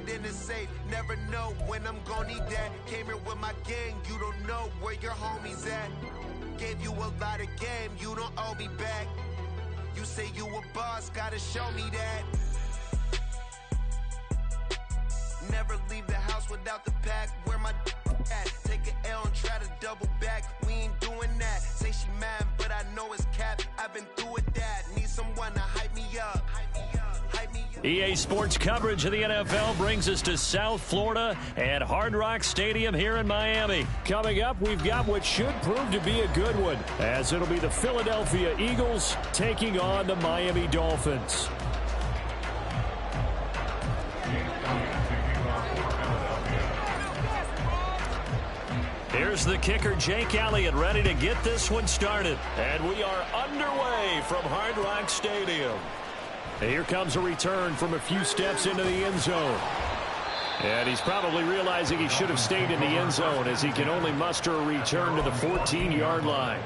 it in the safe. Never know when I'm gonna need that. Came here with my gang, you don't know where your homies at. Gave you a lot of game, you don't owe me back. You say you a boss, gotta show me that. Never leave the house without the pack. Where my at? Take an L and try to double back. We ain't doing that. Say she mad, but I know it's cap. I've been through with that. Need someone to hype me up. EA Sports coverage of the NFL brings us to South Florida at Hard Rock Stadium here in Miami. Coming up, we've got what should prove to be a good one, as it'll be the Philadelphia Eagles taking on the Miami Dolphins. Here's the kicker, Jake Elliott, ready to get this one started. And we are underway from Hard Rock Stadium. Here comes a return from a few steps into the end zone. And he's probably realizing he should have stayed in the end zone, as he can only muster a return to the 14-yard line.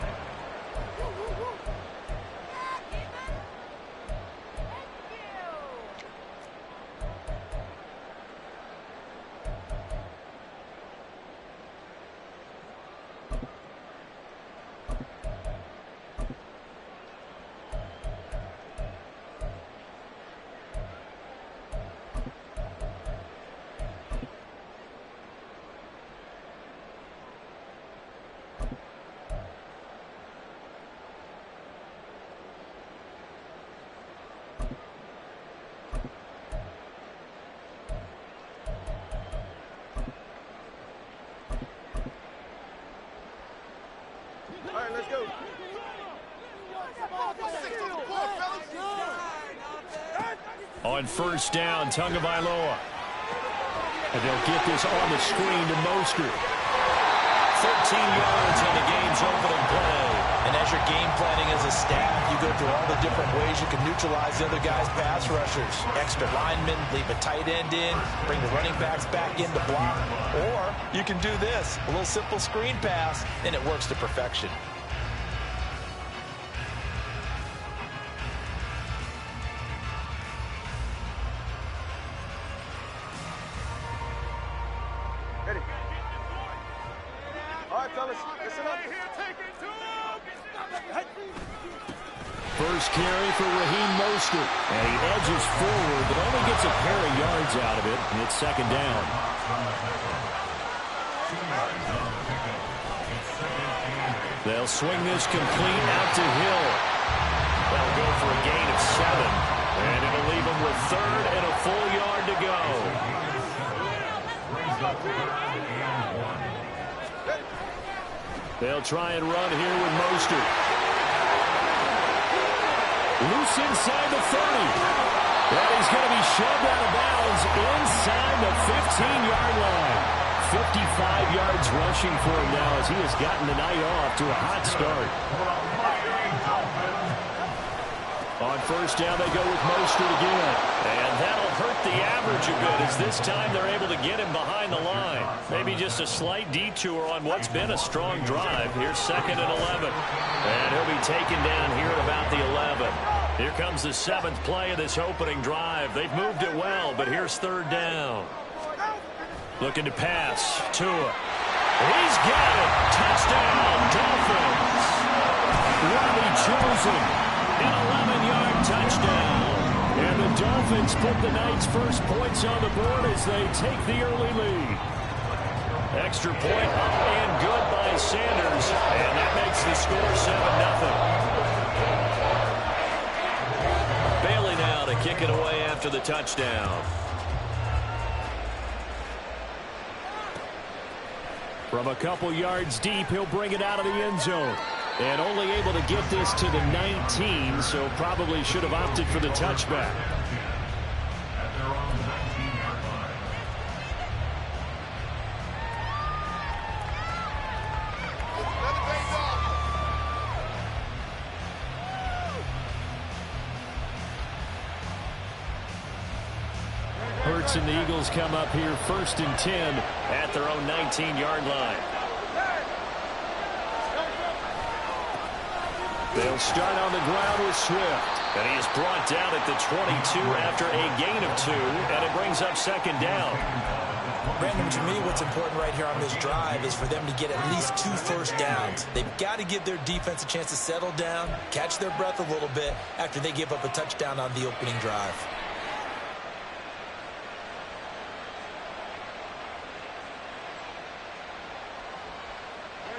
On first down, Tagovailoa. And they'll get this on the screen to Mostert. 13 yards on the game's opening play. And as you're game planning as a staff, you go through all the different ways you can neutralize the other guy's pass rushers. Extra linemen, leave a tight end in, bring the running backs back in to block. Or you can do this, a little simple screen pass, and it works to perfection. First carry for Raheem Mostert. And he edges forward, but only gets a pair of yards out of it, and it's second down. They'll swing this complete out to Hill. They'll go for a gain of 7. And it'll leave them with third and a full yard to go. They'll try and run here with Mostert. Loose inside the 30. And he's going to be shoved out of bounds inside the 15-yard line. 55 yards rushing for him now, as he has gotten the night off to a hot start. On first down, they go with Mostert again. And that'll hurt the average a bit, as this time they're able to get him behind the line. Maybe just a slight detour on what's been a strong drive. Here's second and 11. And he'll be taken down here at about the 11. Here comes the 7th play of this opening drive. They've moved it well, but here's third down. Looking to pass. Tua. He's got it. Touchdown, Dolphins. Robbie Chosen. An 11-yard touchdown. And the Dolphins put the night's first points on the board as they take the early lead. Extra point up and good by Sanders. And that makes the score 7-0. Bailey now to kick it away after the touchdown. From a couple yards deep, he'll bring it out of the end zone. And only able to get this to the 19, so probably should have opted for the touchback. Hurts and the Eagles come up here first and 10 at their own 19-yard line. They'll start on the ground with Swift. And he is brought down at the 22 after a gain of 2, and it brings up second down. Brandon, to me, what's important right here on this drive is for them to get at least 2 first downs. They've got to give their defense a chance to settle down, catch their breath a little bit after they give up a touchdown on the opening drive.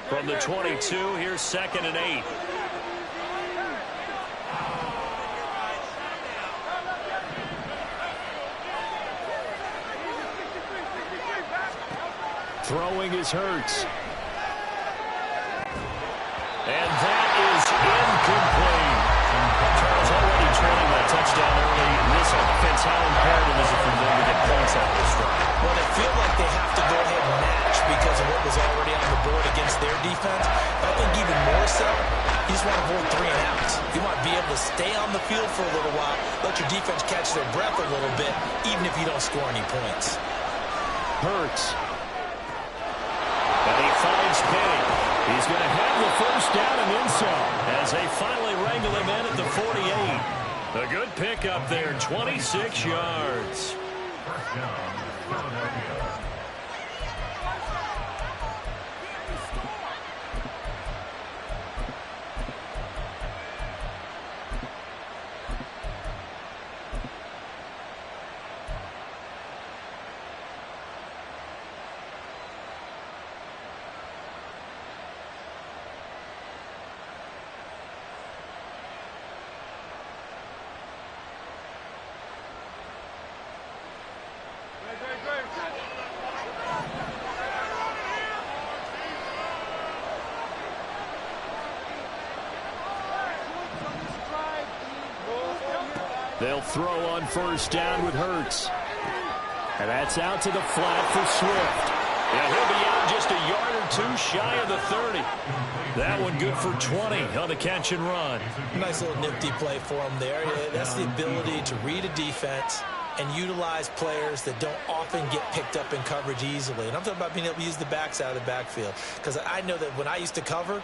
From the 22, here's 2nd and 8. Throwing is Hurts. And that is incomplete. Charles already trailing that touchdown early in this offense. How imperative is it for them to get points out of this drive? Well, they feel like they have to go ahead and match because of what was already on the board against their defense. But I think even more so, you just want to hold 3 and outs. You want to be able to stay on the field for a little while, let your defense catch their breath a little bit, even if you don't score any points. Hurts. And he finds Penny. He's going to have the first down and then some as they finally wrangle him in at the 48. A good pickup there, 26 yards. They'll throw on first down with Hurts. And that's out to the flat for Swift. And he'll be out just a yard or 2 shy of the 30. That one good for 20 on the catch and run. Nice little nifty play for him there. That's the ability to read a defense and utilize players that don't often get picked up in coverage easily. And I'm talking about being able to use the backs out of the backfield. Because I know that when I used to cover,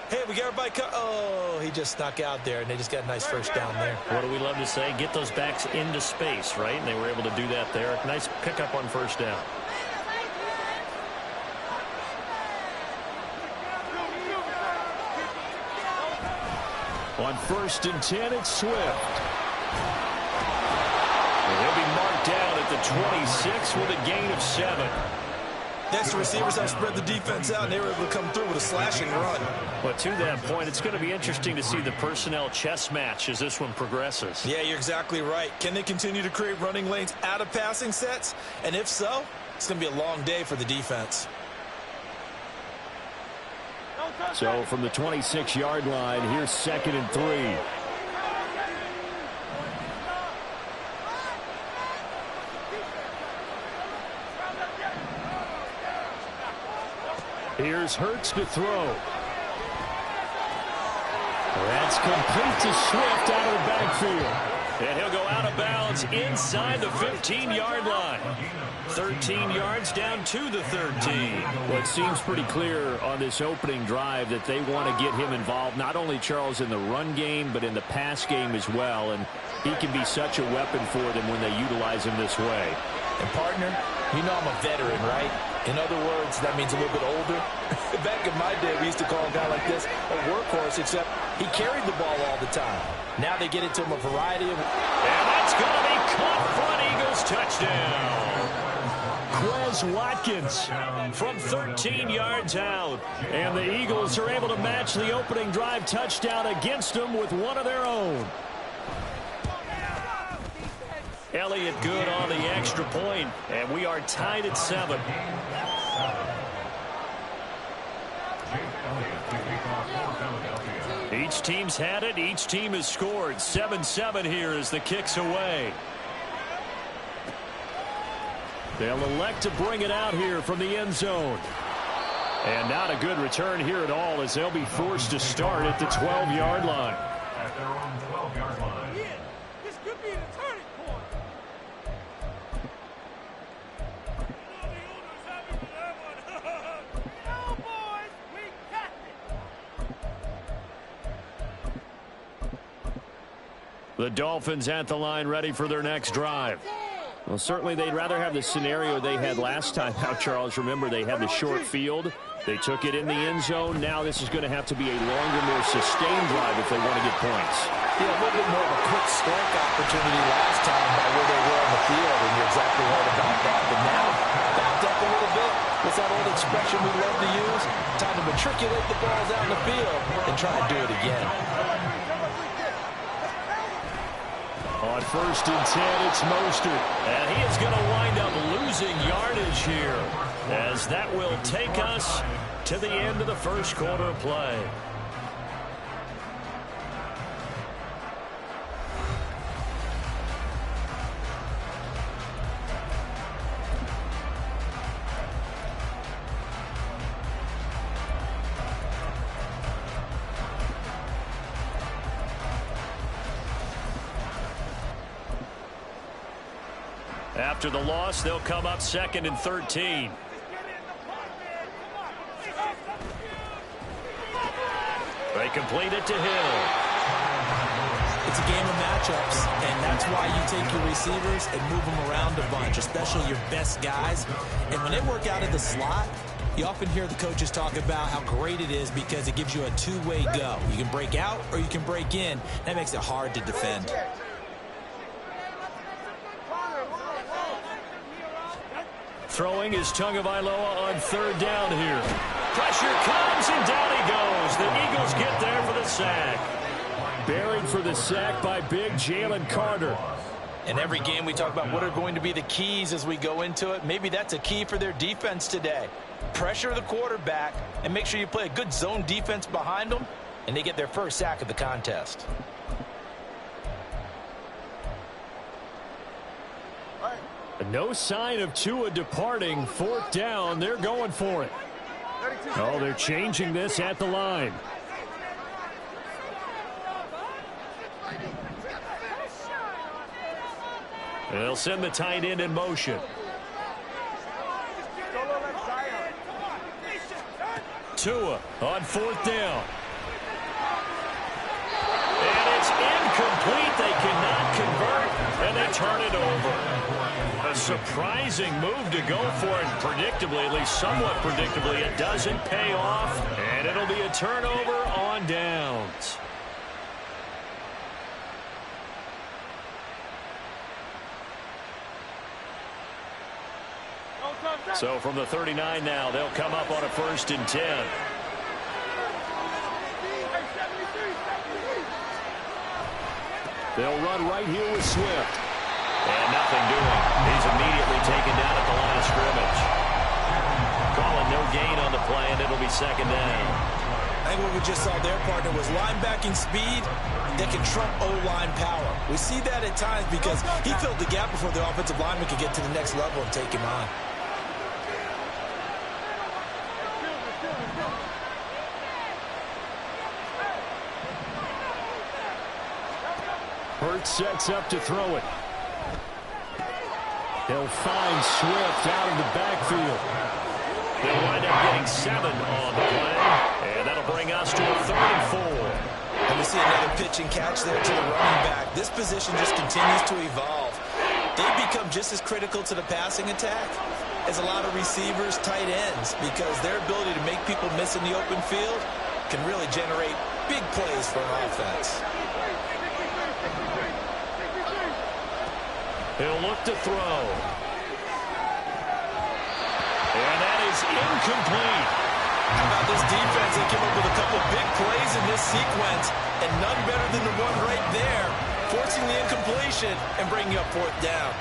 hey, we got everybody oh, he just snuck out there, and they just got a nice first down there. What do we love to say? Get those backs into space, right? And they were able to do that there. Nice pickup on first down. On 1st and 10, it's Swift. And he'll be marked down at the 26 with a gain of 7. Next, the receivers have spread the defense out, and they were able to come through with a slashing run. But to that point, it's going to be interesting to see the personnel chess match as this one progresses. Yeah, you're exactly right. Can they continue to create running lanes out of passing sets? And if so, it's going to be a long day for the defense. So from the 26-yard line, here's 2nd and 3. Here's Hurts to throw. That's complete to Swift out of the backfield. And he'll go out of bounds inside the 15-yard line. 13 yards down to the 13. Well, it seems pretty clear on this opening drive that they want to get him involved, not only, Charles, in the run game, but in the pass game as well. And he can be such a weapon for them when they utilize him this way. And, partner, you know I'm a veteran, right? In other words, that means a little bit older. Back in my day, we used to call a guy like this a workhorse, except he carried the ball all the time. Now they get into him a variety of... And that's going to be caught front. Eagles touchdown. Quez Watkins from 13 yards out. And the Eagles are able to match the opening drive touchdown against them with one of their own. Elliott good on the extra point, and we are tied at 7. Each team's had it. Each team has scored. 7-7 here as the kick's away. They'll elect to bring it out here from the end zone. And not a good return here at all as they'll be forced to start at the 12-yard line. At their own 12-yard line. Yeah, this could be the turning point. No, boys, we got it. The Dolphins at the line ready for their next drive. Well, certainly they'd rather have the scenario they had last time out, Charles. Remember, they had the short field. They took it in the end zone. Now this is going to have to be a longer, more sustained drive if they want to get points. Yeah, a little bit more of a quick strike opportunity last time by where they were on the field, and you're exactly right about that. But now, backed up a little bit. What's that old expression we love to use? Time to matriculate the balls out in the field and try and do it again. On 1st and 10, it's Mostert. And he is going to wind up losing yardage here, as that will take us to the end of the first quarter of play. After the loss, they'll come up 2nd and 13. They complete it to Hill. It's a game of matchups, and that's why you take your receivers and move them around a bunch, especially your best guys. And when they work out of the slot, you often hear the coaches talk about how great it is because it gives you a two-way go. You can break out or you can break in. That makes it hard to defend. Throwing is Tagovailoa on 3rd down here. Pressure comes, and down he goes. The Eagles get there for the sack. Buried for the sack by big Jalen Carter. In every game, we talk about what are going to be the keys as we go into it. Maybe that's a key for their defense today. Pressure the quarterback and make sure you play a good zone defense behind them, and they get their first sack of the contest. No sign of Tua departing. 4th down. They're going for it. Oh, they're changing this at the line. They'll send the tight end in motion. Tua on 4th down. And it's incomplete. They cannot convert, and they turn it over. A surprising move to go for it. Predictably, at least somewhat predictably, it doesn't pay off, and it'll be a turnover on downs. So from the 39 now, they'll come up on a 1st and 10. They'll run right here with Swift. And nothing doing. He's immediately taken down at the line of scrimmage. Calling no gain on the play, and it'll be 2nd down. I think what we just saw their partner was linebacking speed that can trump O-line power. We see that at times because he filled the gap before the offensive lineman could get to the next level and take him on. Hurts sets up to throw it. They'll find Swift out of the backfield. They'll wind up getting 7 on the play, and that'll bring us to a 3rd and 4. And we see another pitch and catch there to the running back. This position just continues to evolve. They've become just as critical to the passing attack as a lot of receivers, tight ends, because their ability to make people miss in the open field can really generate big plays for an offense. He'll look to throw. And that is incomplete. How about this defense? They came up with a couple big plays in this sequence, and none better than the one right there, forcing the incompletion and bringing up 4th down.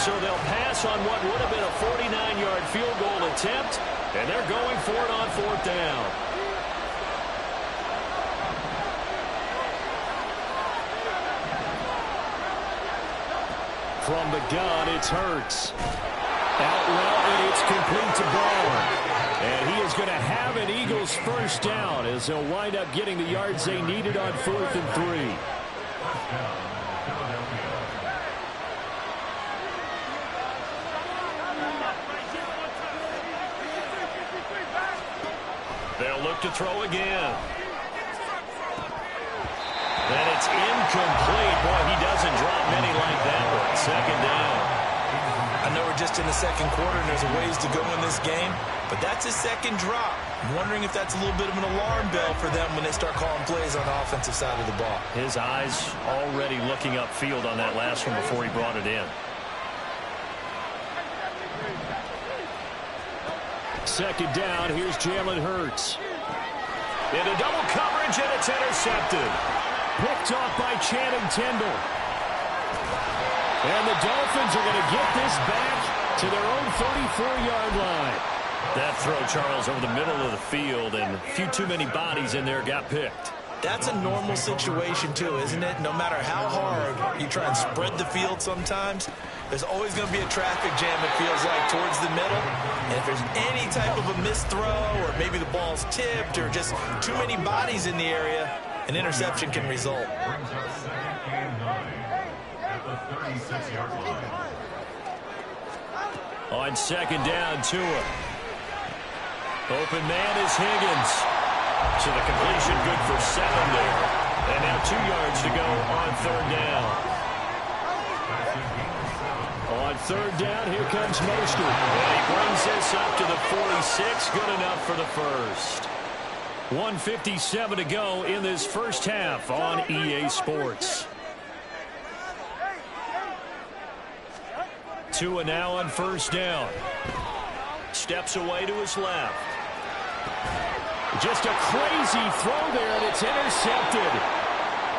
So they'll pass on what would have been a 49-yard field goal attempt, and they're going for it on 4th down. From the gun, it's Hurts. Out route, and it's complete to Brown. And he is going to have an Eagles 1st down as they'll wind up getting the yards they needed on 4th and 3. They'll look to throw again. And it's incomplete. Boy, he doesn't drop many like that one. Second down. I know we're just in the second quarter and there's a ways to go in this game, but that's his second drop. I'm wondering if that's a little bit of an alarm bell for them when they start calling plays on the offensive side of the ball. His eyes already looking upfield on that last one before he brought it in. Second down, here's Jalen Hurts. Into double coverage, and it's intercepted. Picked off by Channing Tindall. And the Dolphins are going to get this back to their own 34-yard line. That throw, Charles, over the middle of the field, and a few too many bodies in there got picked. That's a normal situation, too, isn't it? No matter how hard you try and spread the field sometimes, there's always going to be a traffic jam, it feels like, towards the middle. And if there's any type of a missed throw, or maybe the ball's tipped, or just too many bodies in the area, an interception can result. On second down, Tua. Open man is Higgins. So the completion good for 7 there. And now 2 yards to go on third down. On third down, here comes Mostert. And he brings this up to the 46. Good enough for the first. 1:57 to go in this first half on EA Sports. Tua now on first down. Steps away to his left. Just a crazy throw there, and it's intercepted.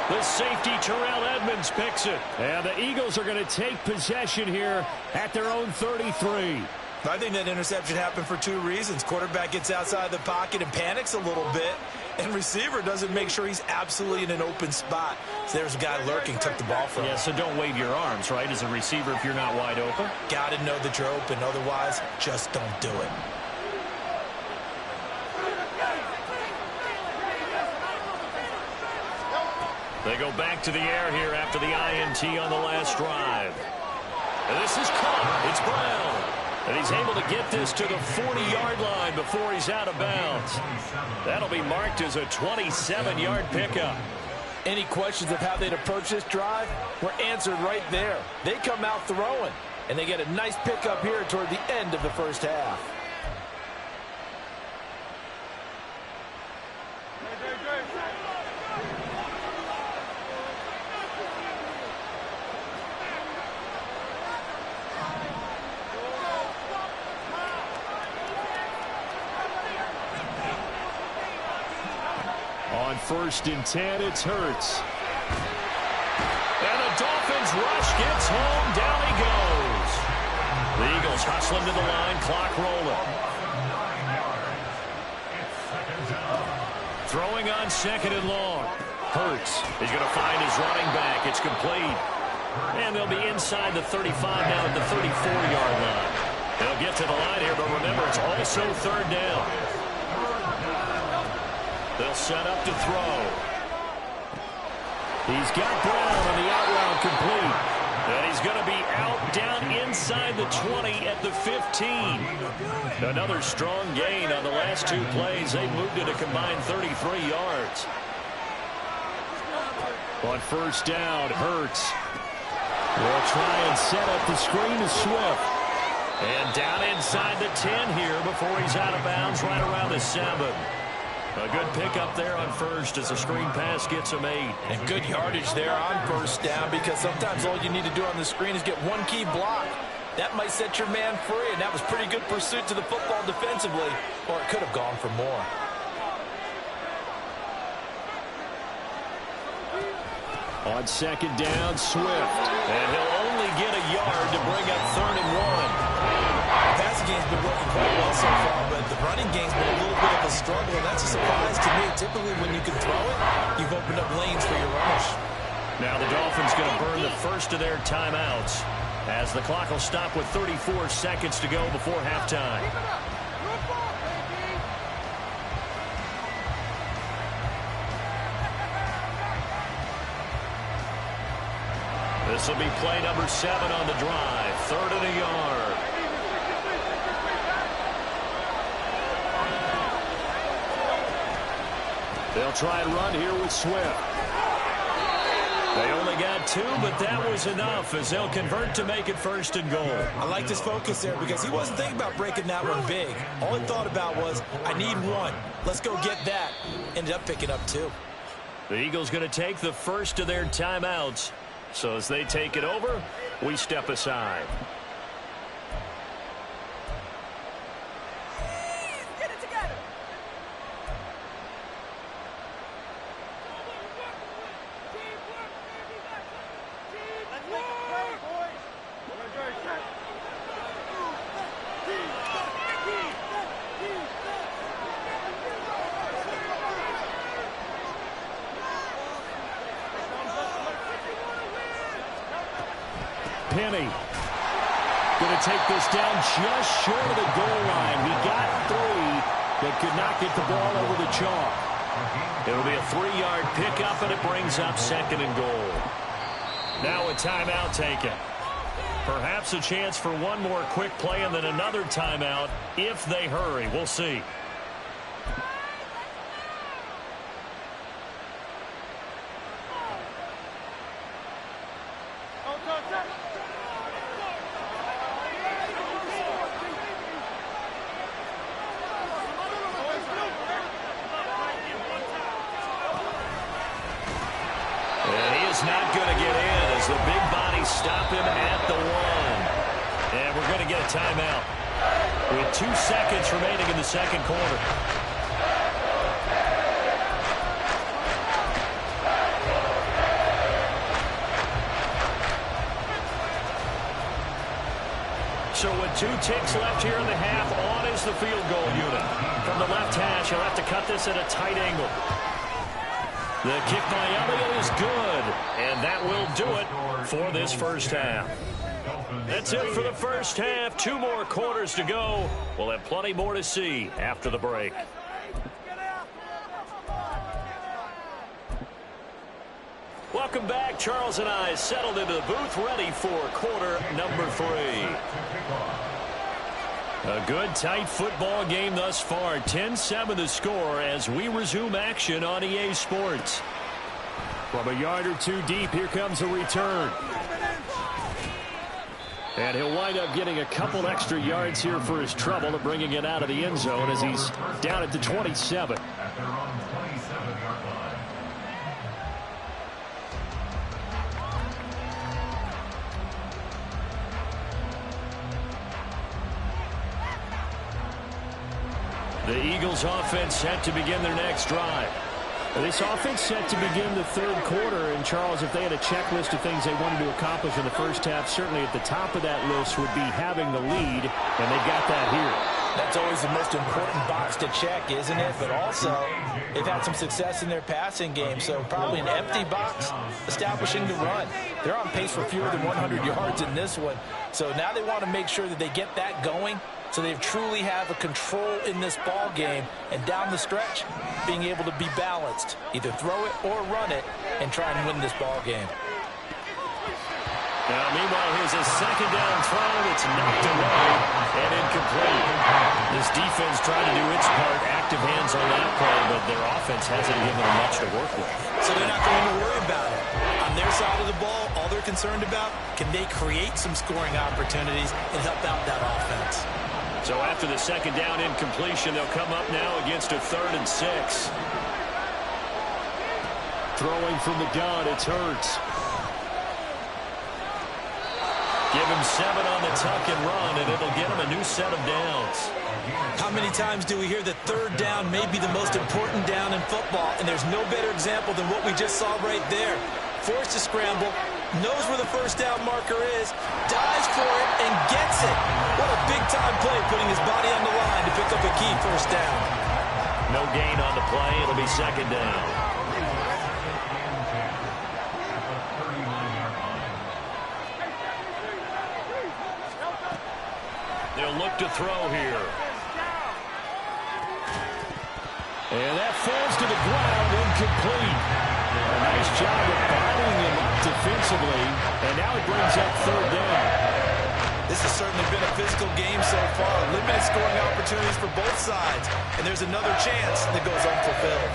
The safety, Terrell Edmonds, picks it. And the Eagles are going to take possession here at their own 33. I think that interception happened for 2 reasons. Quarterback gets outside the pocket and panics a little bit, and receiver doesn't make sure he's absolutely in an open spot. So there's a guy lurking, took the ball from him. Yeah, so don't wave your arms, right, as a receiver if you're not wide open. Got to know that you're open. Otherwise, just don't do it. They go back to the air here after the INT on the last drive. And this is caught. It's Brown. And he's able to get this to the 40-yard line before he's out of bounds. That'll be marked as a 27-yard pickup. Any questions of how they'd approach this drive were answered right there. They come out throwing, and they get a nice pickup here toward the end of the first half. On 1st and 10, it's Hurts. And the Dolphins rush gets home. Down he goes. The Eagles hustling to the line. Clock rolling. Throwing on second and long. Hurts. He's going to find his running back. It's complete. And they'll be inside the 35 now at the 34-yard line. They'll get to the line here, but remember, it's also third down. They'll set up to throw. He's got Brown on the out route complete. And he's going to be out down inside the 20 at the 15. Another strong gain on the last 2 plays. They moved it a combined 33 yards. On first down, Hurts will try and set up the screen to Swift. And down inside the 10 here before he's out of bounds right around the 7. A good pickup there on first as the screen pass gets him 8. And good yardage there on first down, because sometimes all you need to do on the screen is get one key block. That might set your man free, and that was pretty good pursuit to the football defensively, or it could have gone for more. On second down, Swift. And he'll only get a yard to bring up 3rd and 1. The passing game's been working quite well so far, but the running game's been a little bit of a struggle, and that's a surprise to me. Typically, when you can throw it, you've opened up lanes for your runners. Now the Dolphins going to burn the first of their timeouts as the clock will stop with 34 seconds to go before halftime. This will be play number 7 on the drive. 3rd and a yard. They'll try and run here with Swift. got 2, but that was enough as they'll convert to make it 1st and goal. I liked his focus there because he wasn't thinking about breaking that one big. All he thought about was, I need 1. Let's go get that. Ended up picking up 2. The Eagles going to take the first of their timeouts. So as they take it over, we step aside. Get it together. Let's make a play, boys. Penny going to take this down just short of the goal line. He got 3, but could not get the ball over the chalk. It'll be a 3-yard pickup, and it brings up 2nd and goal. Now a timeout taken. Perhaps a chance for one more quick play and then another timeout if they hurry. We'll see. Not going to get in as the big bodies stop him at the 1. And we're going to get a timeout with 2 seconds remaining in the 2nd quarter. So with 2 ticks left here in the half, on is the field goal unit. From the left hash, he'll have to cut this at a tight angle. The kick by Elliott is good, and that will do it for this first half. That's it for the first half. 2 more quarters to go. We'll have plenty more to see after the break. Welcome back. Charles and I settled into the booth, ready for quarter number 3. A good, tight football game thus far. 10-7 the score as we resume action on EA Sports. From a yard or 2 deep, here comes a return. And he'll wind up getting a couple extra yards here for his trouble of bringing it out of the end zone as he's down at the 27. At their own 27-yard line. The Eagles offense set to begin their next drive. This offense set to begin the 3rd quarter. And, Charles, if they had a checklist of things they wanted to accomplish in the first half, certainly at the top of that list would be having the lead, and they've got that here. That's always the most important box to check, isn't it? But also, they've had some success in their passing game, so probably an empty box establishing the run. They're on pace for fewer than 100 yards in this one, so now they want to make sure that they get that going so they truly have a control in this ball game, and down the stretch, being able to be balanced, either throw it or run it, and try and win this ball game. Now, meanwhile, here's a 2nd down throw that's knocked away and incomplete. This defense tried to do its part, active hands on that play, but their offense hasn't given them much to work with. So they're not going to worry about it. On their side of the ball, all they're concerned about, can they create some scoring opportunities and help out that offense? So after the 2nd down incompletion, they'll come up now against a 3rd and 6. Throwing from the gun, it's Hurts. Give him 7 on the tuck and run, and it'll get him a new set of downs. How many times do we hear that 3rd down may be the most important down in football, and there's no better example than what we just saw right there. Forced to scramble, knows where the 1st down marker is, dives for it, and gets it. What a big-time play, putting his body on the line to pick up a key 1st down. No gain on the play. It'll be 2nd down. They'll look to throw here. And that falls to the ground, incomplete. A nice job of bottling him up defensively, and now it brings up 3rd down. This has certainly been a physical game so far. Limited scoring opportunities for both sides, and there's another chance that goes unfulfilled.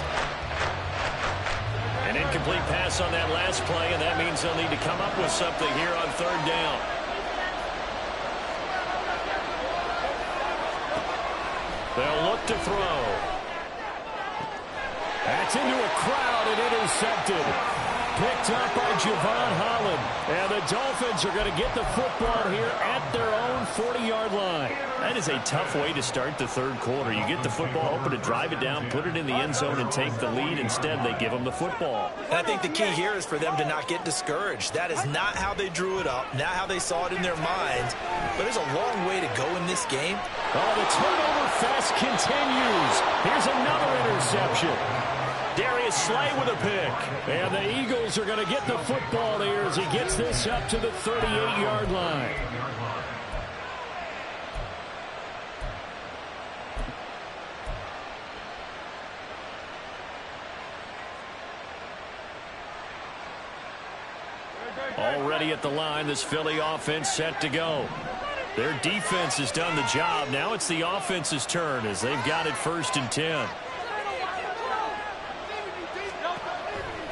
An incomplete pass on that last play, and that means they'll need to come up with something here on third down. They'll look to throw. That's into a crowd and intercepted. Picked up by Javon Holland. And the Dolphins are going to get the football here at their own 40-yard line. That is a tough way to start the third quarter. You get the football, hoping to drive it down, put it in the end zone, and take the lead. Instead, they give them the football. And I think the key here is for them to not get discouraged. That is not how they drew it up, not how they saw it in their minds. But there's a long way to go in this game. Oh, the turnover fest continues. Here's another interception. Darius Slay with a pick. And the Eagles are going to get the football here as he gets this up to the 38-yard line. Already at the line, this Philly offense set to go. Their defense has done the job. Now it's the offense's turn as they've got it 1st and 10.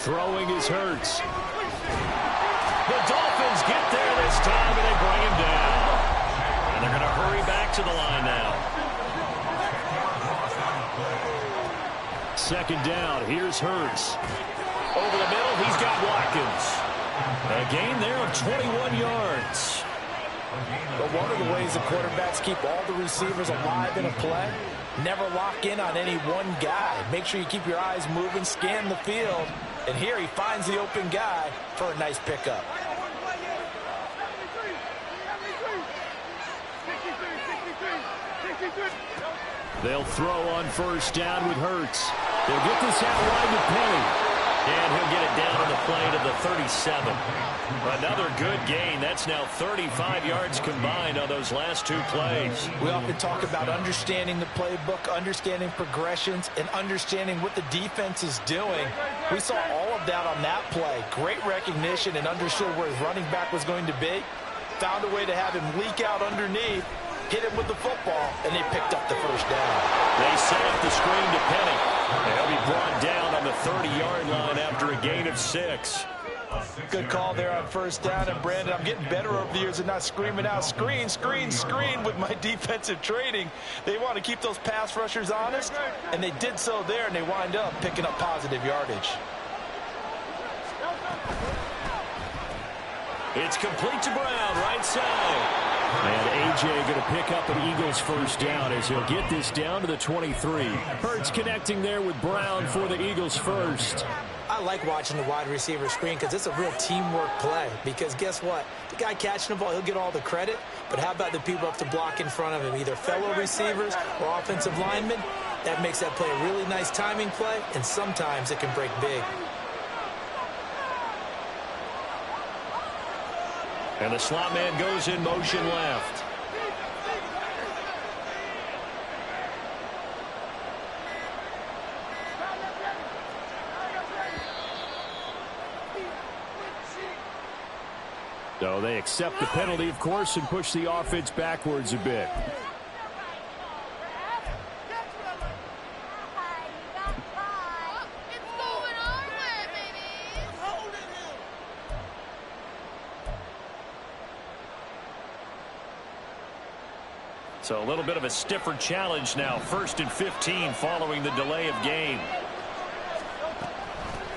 Throwing is Hurts. The Dolphins get there this time, and they bring him down. And they're going to hurry back to the line now. 2nd down. Here's Hurts. Over the middle, he's got Watkins. A gain there of 21 yards. But one of the ways the quarterbacks keep all the receivers alive in a play, never lock in on any one guy. Make sure you keep your eyes moving, scan the field. And here he finds the open guy for a nice pickup. They'll throw on 1st down with Hurts. They'll get this out wide to Penny. And he'll get it down on the play to the 37. Another good gain. That's now 35 yards combined on those last 2 plays. We often talk about understanding the playbook, understanding progressions, and understanding what the defense is doing. We saw all of that on that play. Great recognition and understood where his running back was going to be. Found a way to have him leak out underneath, hit him with the football, and they picked up the 1st down. They set up the screen to Penny. And he'll be brought down on the 30-yard line after a gain of 6. Good call there on 1st down. And, Brandon, I'm getting better over the years and not screaming out, screen, screen, screen with my defensive training. They want to keep those pass rushers honest, and they did so there, and they wind up picking up positive yardage. It's complete to Brown, right side. And A.J. going to pick up an Eagles 1st down as he'll get this down to the 23. Hurts connecting there with Brown for the Eagles 1st. I like watching the wide receiver screen because it's a real teamwork play. Because guess what? The guy catching the ball, he'll get all the credit. But how about the people up to block in front of him, either fellow receivers or offensive linemen? That makes that play a really nice timing play, and sometimes it can break big. And the slot man goes in motion left. So they accept the penalty, of course, and push the offense backwards a bit. So a little bit of a stiffer challenge now. 1st and 15 following the delay of game.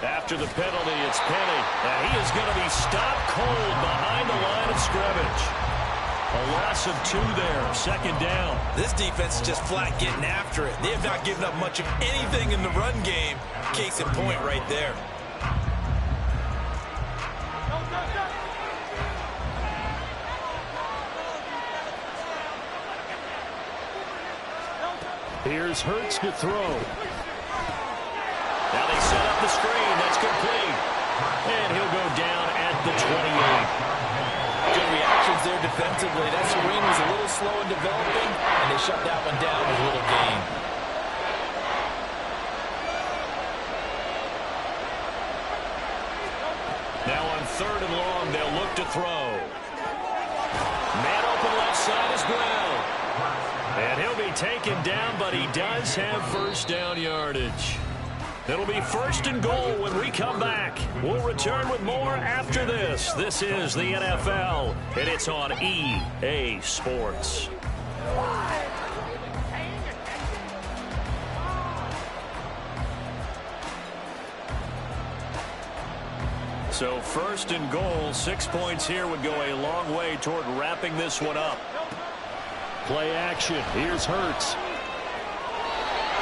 After the penalty, it's Penny. And he is going to be stopped cold behind the line of scrimmage. A loss of 2 there. 2nd down. This defense is just flat getting after it. They have not given up much of anything in the run game. Case in point right there. Here's Hurts to throw. Now they set up the screen. That's complete. And he'll go down at the 28. Good reactions there defensively. That screen was a little slow in developing, and they shut that one down with a little gain. Now on 3rd and long, they'll look to throw. Man open left side is Brown. And he'll be taken down, but he does have 1st down yardage. It'll be 1st and goal when we come back. We'll return with more after this. This is the NFL, and it's on EA Sports. So 1st and goal, 6 points here would go a long way toward wrapping this one up. Play action. Here's Hurts.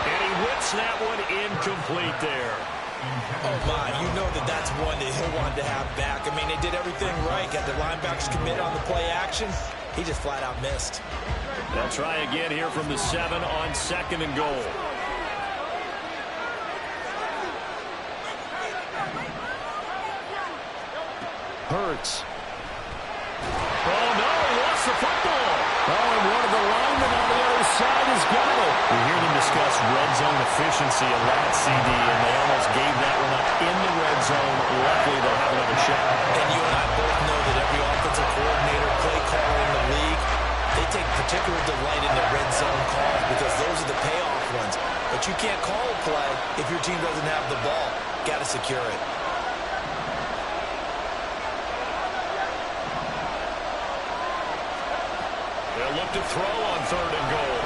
And he whips that one incomplete there. Oh, my. You know that's one that he'll want to have back. I mean, they did everything right. Got the linebackers committed on the play action. He just flat out missed. They'll try again here from the 7 on 2nd and goal. Hurts. Oh, no, he lost the football. Oh, and one of the linemen on the other side has got it. We hear them discuss red zone efficiency a lot, CD, and they almost gave that one up in the red zone. Luckily, they'll have another shot. And you and I both know that every offensive coordinator, play caller in the league, they take particular delight in the red zone calls because those are the payoff ones. But you can't call a play if your team doesn't have the ball. Got to secure it. They'll look to throw on 3rd and goal.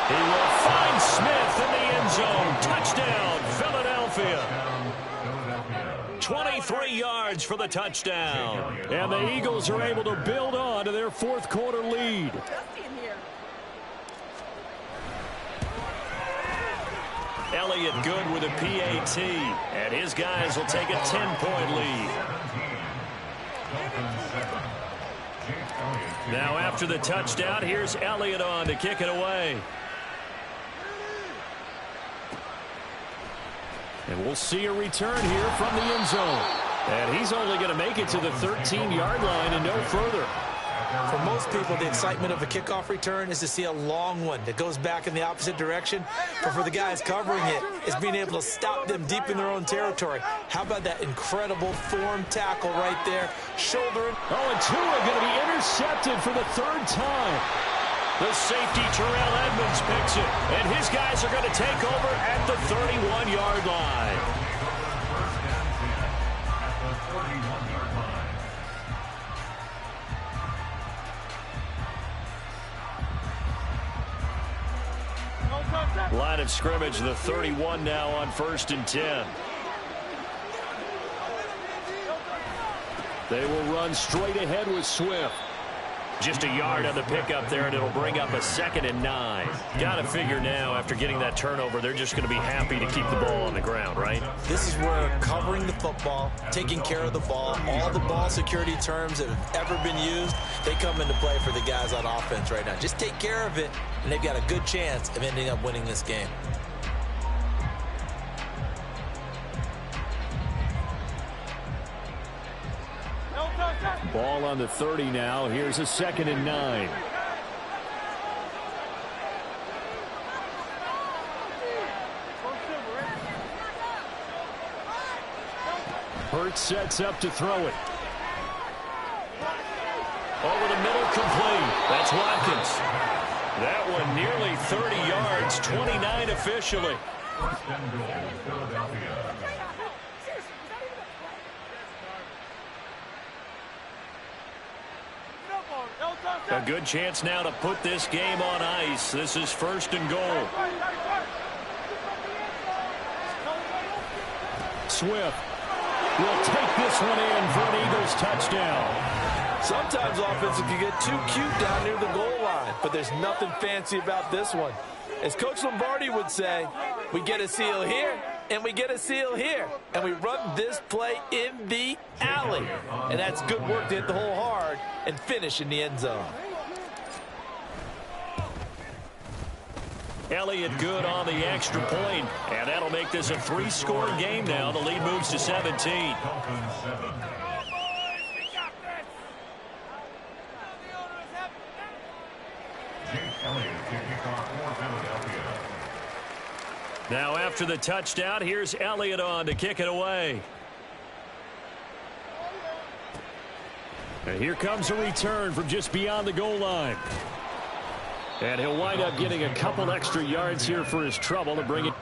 He will find Smith in the end zone. Touchdown, Philadelphia. 23 yards for the touchdown. And the Eagles are able to build on to their 4th quarter lead. Elliott good with a PAT. And his guys will take a 10-point lead. Now after the touchdown, here's Elliott on to kick it away. And we'll see a return here from the end zone. And he's only going to make it to the 13-yard line and no further. For most people, the excitement of a kickoff return is to see a long one that goes back in the opposite direction. But for the guys covering it, it's being able to stop them deep in their own territory. How about that incredible form tackle right there? Shouldering. Oh, and Tua going to be intercepted for the 3rd time. The safety, Terrell Edmonds, picks it. And his guys are going to take over at the 31-yard line. Line of scrimmage, the 31 now on 1st and 10. They will run straight ahead with Swift. Just a yard on the pickup there, and it'll bring up a 2nd and 9. Got to figure now, after getting that turnover, they're just going to be happy to keep the ball on the ground, right? This is where covering the football, taking care of the ball, all the ball security terms that have ever been used, they come into play for the guys on offense right now. Just take care of it, and they've got a good chance of ending up winning this game. Ball on the 30 now. Here's a 2nd and 9. Hurts sets up to throw it. Over the middle, complete. That's Watkins. That one nearly 30 yards, 29 officially. 1st and goal, Philadelphia. A good chance now to put this game on ice. This is 1st and goal. Swift will take this one in for an Eagles touchdown. Sometimes offenses can get too cute down near the goal line, but there's nothing fancy about this one. As Coach Lombardi would say, we get a seal here, and we get a seal here, and we run this play in the alley. And that's good work to hit the hole hard and finish in the end zone. Elliott good on the extra point, and that'll make this a 3-score game now. The lead moves to 17. Now after the touchdown, here's Elliott on to kick it away. And here comes a return from just beyond the goal line. And he'll wind up getting a couple extra yards here for his trouble to bring it.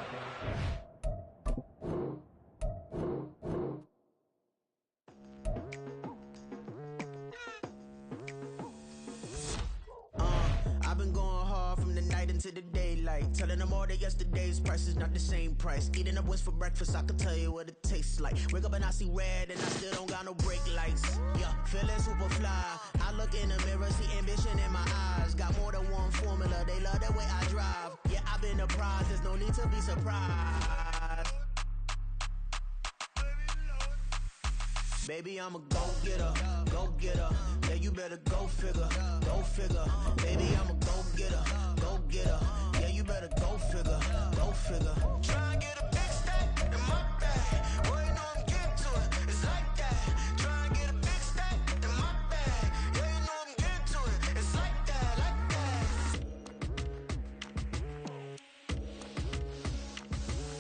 I've been going hard from the night into the daylight, telling them all that yesterday's price is not the same price. Eating up wings for breakfast, I can tell you what it tastes like. Wake up and I see red and I still don't got no brake lights. Yeah, feeling super fly. I look in the mirror, see ambition in my eyes. Got more than one formula, they love the way I drive. Yeah, I've been a prize, there's no need to be surprised. Baby, I'm a go-getter, go-getter. Yeah, you better go figure, go figure. Baby, I'm a go-getter, go-getter. Yeah, you better go figure, go figure. Try and get a big stack in my bag. Boy, you know I'm getting to it, it's like that. Try and get a big stack in my bag. Yeah, you know I'm getting to it, it's like that, like that.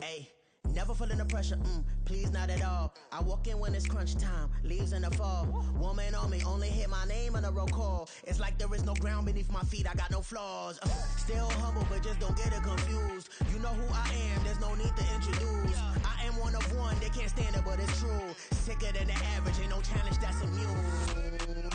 Hey, never feeling the pressure, please not at all. I walk in when it's crunch time, leaves in the fall. Woman on me, only hit my name on a roll call. It's like there is no ground beneath my feet, I got no flaws. Still humble, but just don't get it confused. You know who I am, there's no need to introduce. I am one of one, they can't stand it, but it's true. Sicker than the average, ain't no challenge that's immune.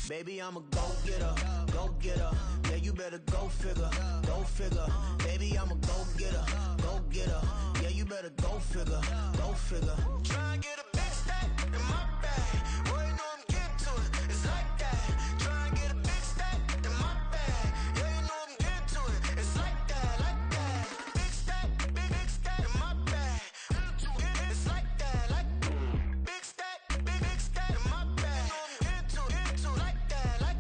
Baby, I'm a go-getter, go-getter. Yeah, you better go figure, go figure. Baby, I'm a go-getter, go-getter. Yeah, you better go figure, go figure. Try and get a big stack in my bag. Boy, you know I'm getting to it, it's like that. Try and get a big stack in my bag. Yeah, you know I'm getting to it, it's like that, like that. Big stack, big stack in my bag. It's like that, like big stack in my bag. You know I'm getting to it, like that, like.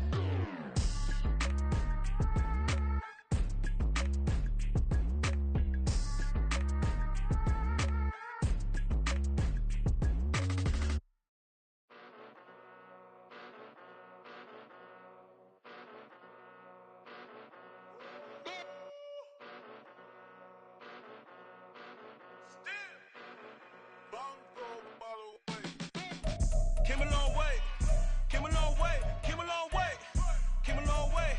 Came a long way, came a long way, came a long way, came a long way,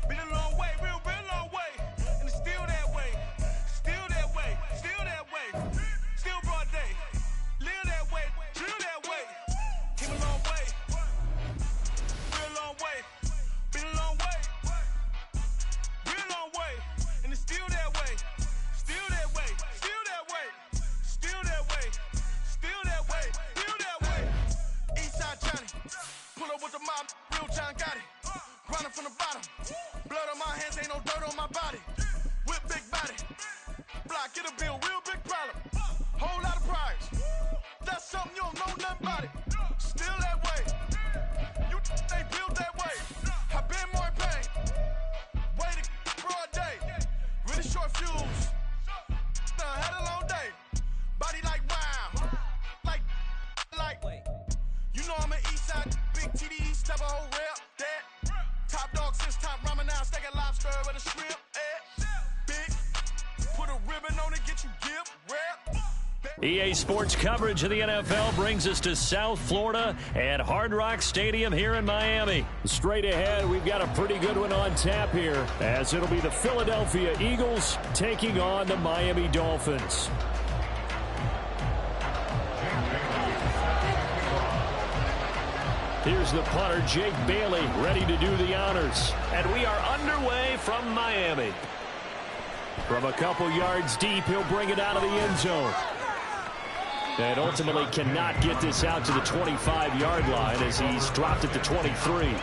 been a long way, real long way, and it's still that way, still that way, still that way, still broad day, live that way, drill that way, came a long way, real long way, been a long way, real long way, and it's still that way, still that way, still that way, still that way, still that way, still that way. Eastside Johnny, pull up with the mob, real John got it. Grinding from the bottom, blood on my hands, ain't no dirt on my body. Whip big body, block, get a bill, real big problem. Whole lot of prize, that's something you don't know nothing about it. Still that way, you they built that way. I been more in pain, way to broad day. Really short fuse, had a long day. Body like wow, like. You know I'm an Eastside, big TDE, type of whole rep, that. Top dog since top ramen now, steak and lobster with a shrimp, big, put a ribbon on it, get you give, rep. EA Sports coverage of the NFL brings us to South Florida at Hard Rock Stadium here in Miami. Straight ahead, we've got a pretty good one on tap here, as it'll be the Philadelphia Eagles taking on the Miami Dolphins. Here's the punter, Jake Bailey, ready to do the honors. And we are underway from Miami. From a couple yards deep, he'll bring it out of the end zone. And ultimately cannot get this out to the 25-yard line as he's dropped at the 23.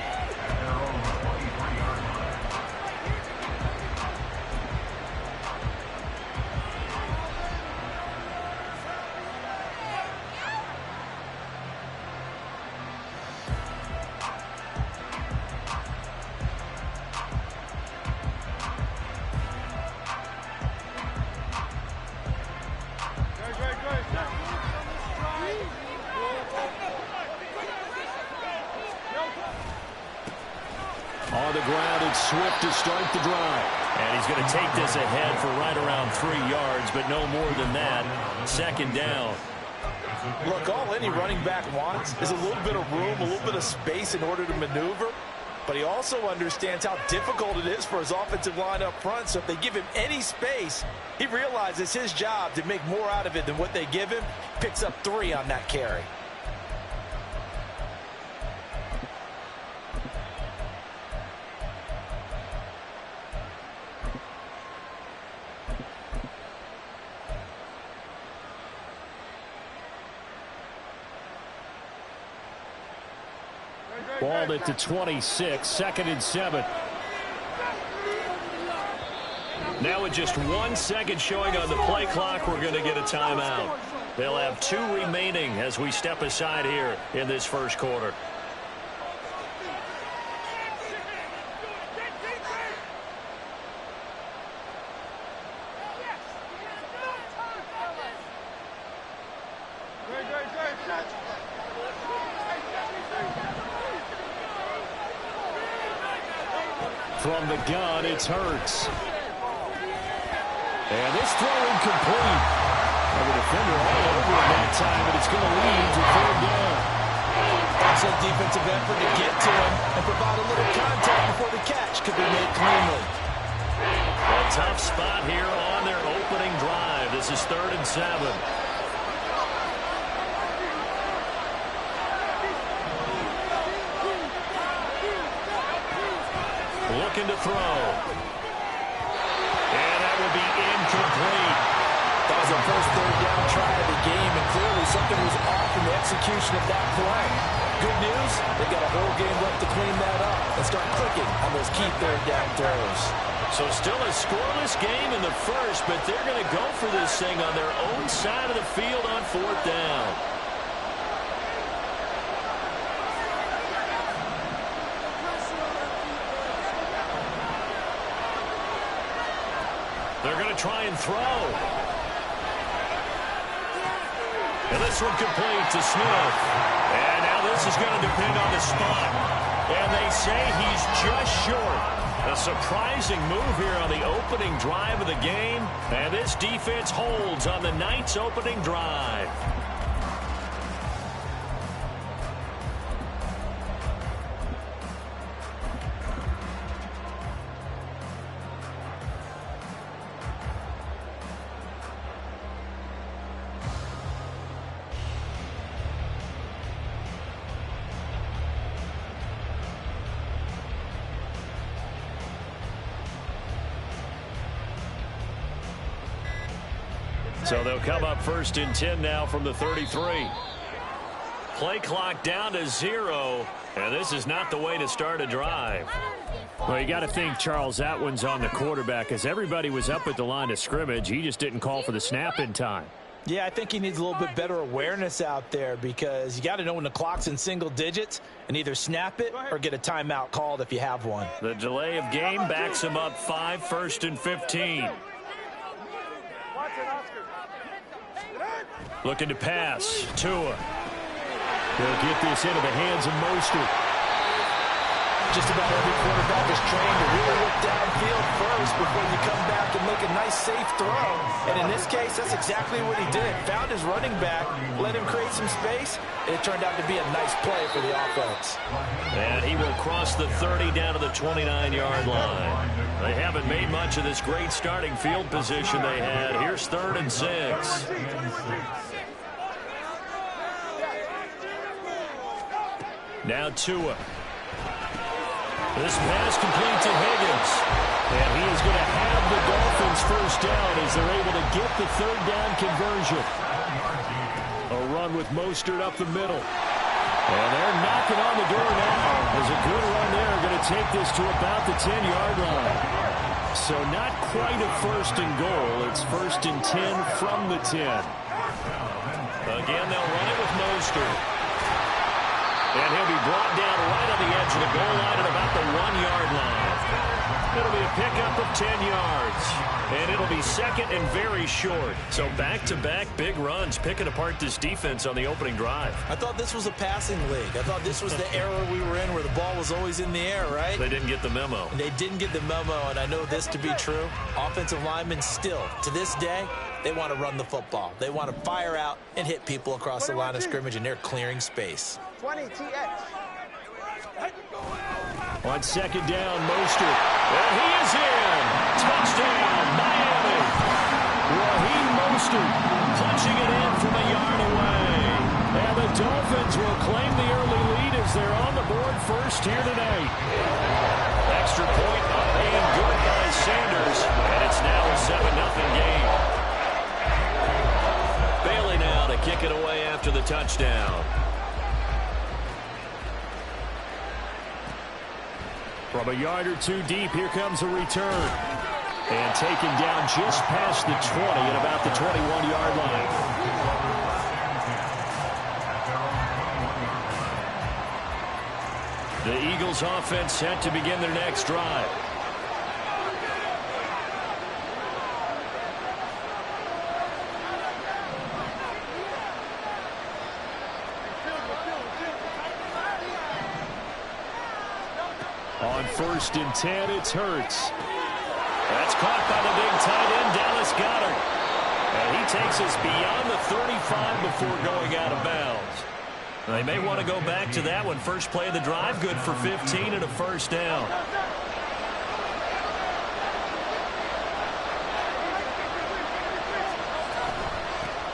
On the ground, it's Swift to start the drive. And he's going to take this ahead for right around 3 yards, but no more than that. Second down. Look, all any running back wants is a little bit of room, a little bit of space in order to maneuver. But he also understands how difficult it is for his offensive line up front. So if they give him any space, he realizes his job to make more out of it than what they give him. Picks up 3 on that carry. Ball at the 26, 2nd and 7. Now with just 1 second showing on the play clock, we're going to get a timeout. They'll have 2 remaining as we step aside here in this first quarter. From the gun, it's Hurts. And this throw incomplete. And the defender all over it that time, but it's going to lead to 3rd down. Excellent defensive effort to get to him and provide a little contact before the catch could be made cleanly. A tough spot here on their opening drive. This is 3rd and 7. Looking to throw. And that will be incomplete. That was the first 3rd down try of the game, and clearly something was off in the execution of that play. Good news, they've got a whole game left to clean that up and start clicking on those key 3rd down throws. So still a scoreless game in the first, but they're going to go for this thing on their own side of the field on 4th down. They're going to try and throw. And this one complete to Smith. And now this is going to depend on the spot. And they say he's just short. A surprising move here on the opening drive of the game. And this defense holds on the Knights' opening drive. So they'll come up 1st and 10 now from the 33. Play clock down to 0, and this is not the way to start a drive. Well, you got to think, Charles, that one's on the quarterback, as everybody was up at the line of scrimmage. He just didn't call for the snap in time. Yeah, I think he needs a little bit better awareness out there, because you got to know when the clock's in single digits and either snap it or get a timeout called if you have one. The delay of game backs him up 5, 1st and 15. Looking to pass. Tua. They'll get this into the hands of Mostert. Just about every quarterback is trained to really look downfield first before you come back and make a nice, safe throw. And in this case, that's exactly what he did. Found his running back, let him create some space, and it turned out to be a nice play for the offense. And he will cross the 30 down to the 29-yard line. They haven't made much of this great starting field position they had. Here's 3rd and 6. Now Tua. This pass complete to Higgins. And he is going to have the Dolphins first down as they're able to get the 3rd down conversion. A run with Mostert up the middle. And they're knocking on the door now. There's a good run there. Going to take this to about the 10-yard line. So not quite a 1st and goal. It's 1st and 10 from the 10. Again, they'll run it with Mostert. And he'll be brought down right on the edge of the goal line at about the 1-yard line. It'll be a pickup of 10 yards. And it'll be second and very short. So back-to-back big runs, picking apart this defense on the opening drive. I thought this was a passing league. I thought this was the era we were in where the ball was always in the air, right? They didn't get the memo. They didn't get the memo, and I know this to be true. Offensive linemen still, to this day, they want to run the football. They want to fire out and hit people across the line of scrimmage, and they're clearing space. 20 TX. On second down, Mostert. And he is in. Touchdown, Miami. Raheem Mostert punching it in from a yard away. And the Dolphins will claim the early lead as they're on the board first here tonight. Extra point up and good by Sanders. And it's now a 7-0 game. Bailey now to kick it away after the touchdown. From a yard or two deep, here comes a return. And taken down just past the 20 at about the 21-yard line. The Eagles offense set to begin their next drive. On 1st and 10, it's Hurts. That's caught by the big tight end, Dallas Goedert. And he takes us beyond the 35 before going out of bounds. They may want to go back to that one. First play of the drive, good for 15 and a first down.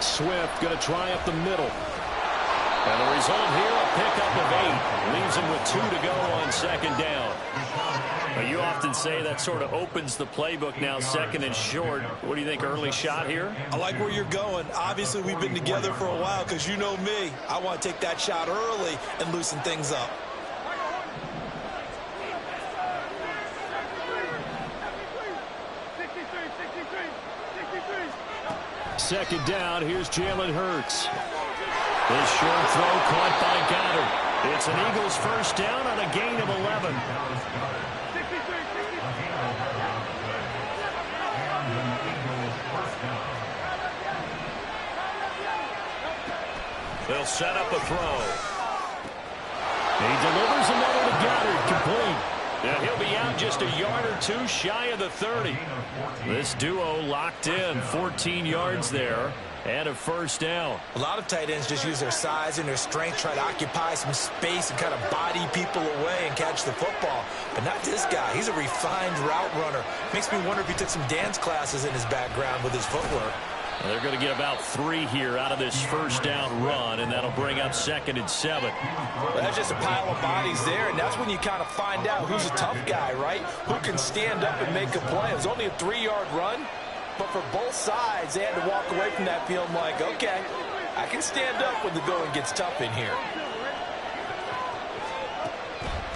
Swift going to try up the middle. And the result here, a pickup of 8. Leaves him with 2 to go on second down. Now, you often say that sort of opens the playbook now, second and short. What do you think, early shot here? I like where you're going. Obviously, we've been together for a while because you know me. I want to take that shot early and loosen things up. Second down, here's Jalen Hurts. This short throw caught by Goddard. It's an Eagles first down on a gain of 11. They'll set up a throw. He delivers another to Goddard, complete. Yeah, he'll be out just a yard or two shy of the 30. This duo locked in, 14 yards there, and a first down. A lot of tight ends just use their size and their strength, try to occupy some space and kind of body people away and catch the football. But not this guy. He's a refined route runner. Makes me wonder if he took some dance classes in his background with his footwork. Well, they're going to get about 3 here out of this first down run, and that'll bring up 2nd and 7. Well, that's just a pile of bodies there, and that's when you kind of find out who's a tough guy, right? Who can stand up and make a play. It was only a 3-yard run, but for both sides, they had to walk away from that field like, okay, I can stand up when the going gets tough in here.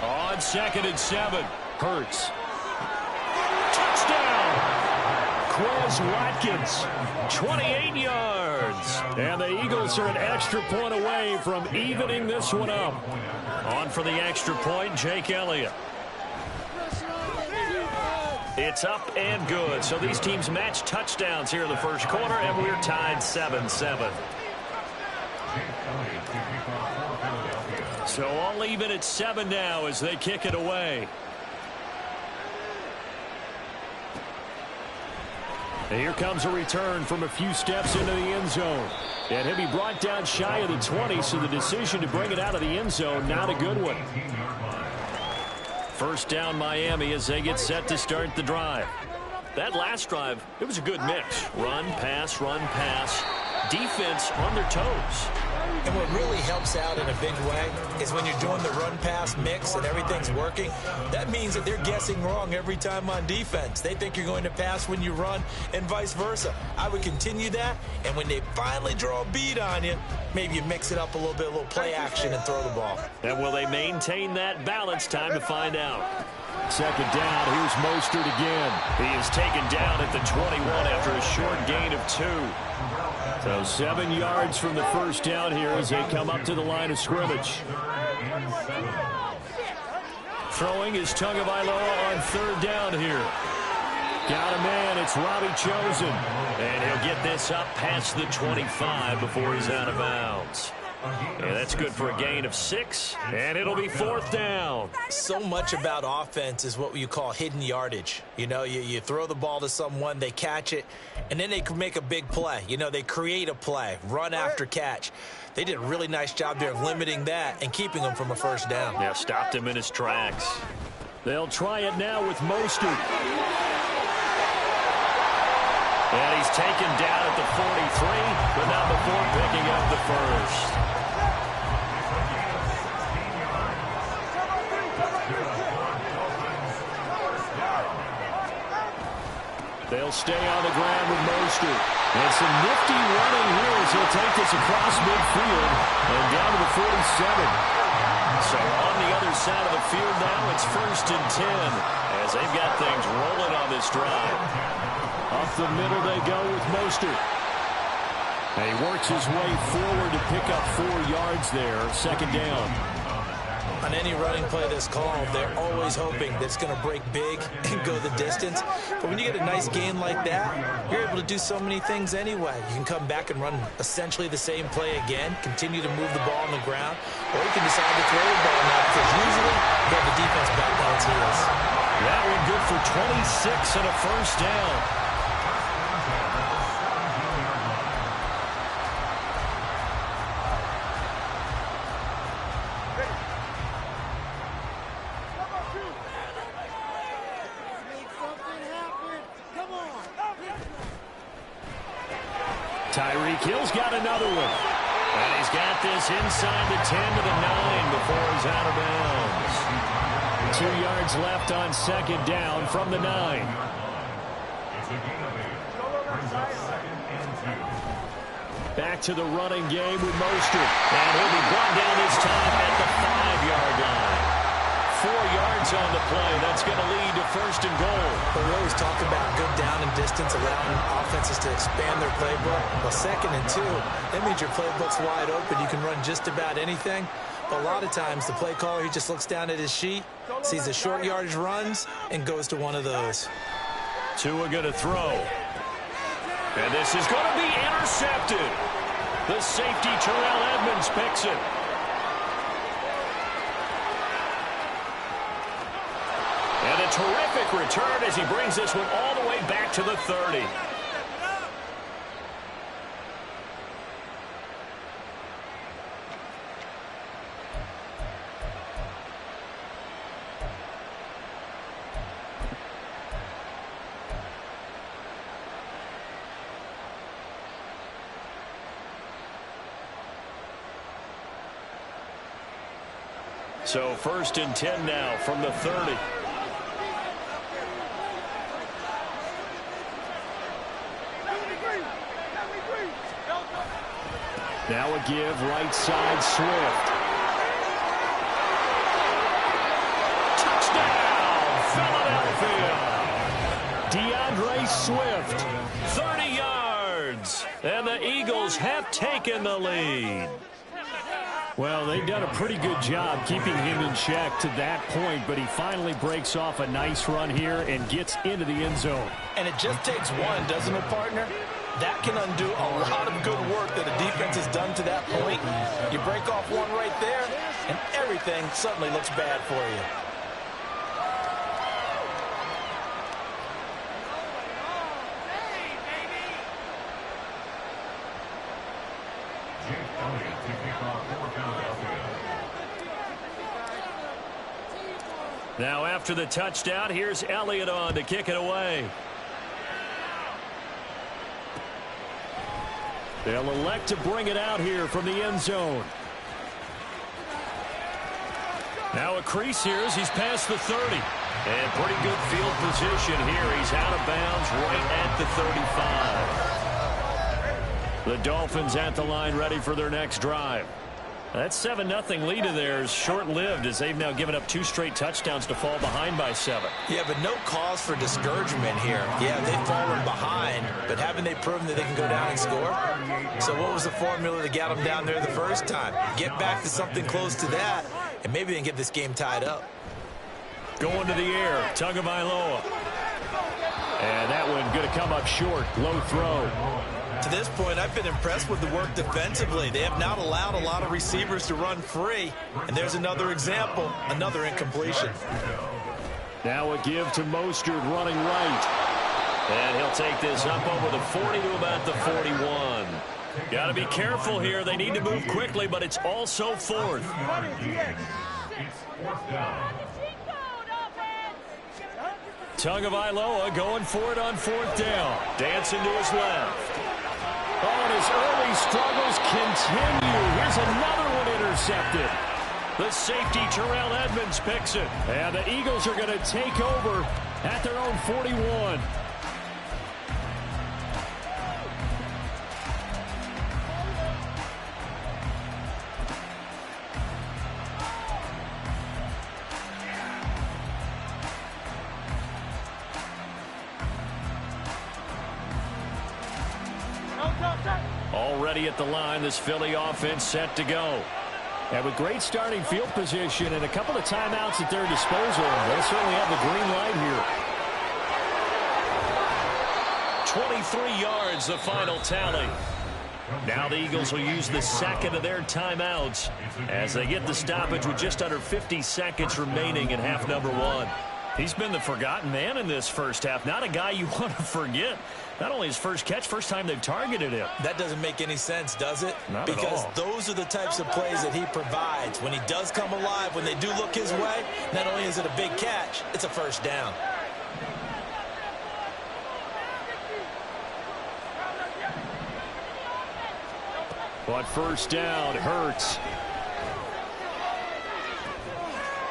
On 2nd and 7, Hurts. Touchdown! Quez Watkins, 28 yards. And the Eagles are an extra point away from evening this one up. On for the extra point, Jake Elliott. It's up and good. So these teams match touchdowns here in the first quarter, and we're tied 7-7. So all even at 7 now as they kick it away. And here comes a return from a few steps into the end zone. And he'll be brought down shy of the 20, so the decision to bring it out of the end zone, not a good one. First down Miami as they get set to start the drive. That last drive, it was a good mix. Run, pass, defense on their toes. And what really helps out in a big way is when you're doing the run-pass mix and everything's working, that means that they're guessing wrong every time on defense. They think you're going to pass when you run and vice versa. I would continue that, and when they finally draw a bead on you, maybe you mix it up a little play action and throw the ball. And will they maintain that balance? Time to find out. Second down, here's Mostert again. He is taken down at the 21 after a short gain of 2. So 7 yards from the first down here as they come up to the line of scrimmage. Throwing is Tagovailoa on third down here. Got a man. It's Robbie Chosen. And he'll get this up past the 25 before he's out of bounds. And that's good for a gain of 6, and it'll be 4th down. So much about offense is what you call hidden yardage. You know, you throw the ball to someone, they catch it, and then they can make a big play. You know, they create a play, run after catch. They did a really nice job there of limiting that and keeping him from a first down. Yeah, stopped him in his tracks. They'll try it now with Mostert. And he's taken down at the 43, but not before picking up the first. They'll stay on the ground with Mostert. And some nifty running here as he'll take this across midfield and down to the 47. So on the other side of the field now, it's 1st and 10 as they've got things rolling on this drive. Up the middle they go with Mostert. He works his way forward to pick up 4 yards there. 2nd down. On any running play that's called, they're always hoping that it's going to break big and go the distance. But when you get a nice gain like that, you're able to do so many things anyway. You can come back and run essentially the same play again, continue to move the ball on the ground, or you can decide to throw the ball now because usually you have the defense back on its heels. That one good for 26 and a 1st down. Tyreek Hill's got another one. And he's got this inside the 10 to the 9 before he's out of bounds. 2 yards left on 2nd down from the 9. Back to the running game with Mostert. And he'll be brought down this time at the 5-yard line. 4 yards on the play. That's going to lead to 1st and goal. But we always talk about good down and distance, allowing offenses to expand their playbook. Well, 2nd and 2, that means your playbook's wide open. You can run just about anything. But a lot of times, the play caller, he just looks down at his sheet, sees the short yardage runs, and goes to one of those. Tua going to throw. And this is going to be intercepted. The safety, Terrell Edmunds, picks it. And a terrific return as he brings this one all the way back to the 30. So 1st and 10 now from the 30. Now a give, right side, Swift. Touchdown, Philadelphia! DeAndre Swift, 30 yards. And the Eagles have taken the lead. Well, they've done a pretty good job keeping him in check to that point, but he finally breaks off a nice run here and gets into the end zone. And it just takes one, doesn't it, partner? That can undo a lot of good work that a defense has done to that point. You break off one right there, and everything suddenly looks bad for you. Now after the touchdown, here's Elliott on to kick it away. They'll elect to bring it out here from the end zone. Now a crease here as he's past the 30. And pretty good field position here. He's out of bounds right at the 35. The Dolphins at the line ready for their next drive. That 7-0 lead of theirs short-lived as they've now given up 2 straight touchdowns to fall behind by 7. Yeah, but no cause for discouragement here. Yeah, they've fallen behind, but haven't they proven that they can go down and score? So what was the formula that got them down there the first time? Get back to something close to that, and maybe they can get this game tied up. Going to the air, Tagovailoa. And that one going to come up short. Low throw. To this point, I've been impressed with the work defensively. They have not allowed a lot of receivers to run free. And there's another example, another incompletion. Now a give to Mostert running right. And he'll take this up over the 40 to about the 41. Got to be careful here. They need to move quickly, but it's also fourth. Tagovailoa going for it on fourth down. Dancing to his left. Oh, and his early struggles continue. Here's another one intercepted. The safety, Terrell Edmonds, picks it. And the Eagles are going to take over at their own 41. Already at the line, this Philly offense set to go. And with great starting field position and a couple of timeouts at their disposal, they certainly have the green light here. 23 yards, the final tally. Now the Eagles will use the second of their timeouts as they get the stoppage with just under 50 seconds remaining in half number one. He's been the forgotten man in this first half. Not a guy you want to forget. Not only his first catch, first time they've targeted him. That doesn't make any sense, does it? Not at all. Because those are the types of plays that he provides. When he does come alive, when they do look his way, not only is it a big catch, it's a first down. But first down, Hurts.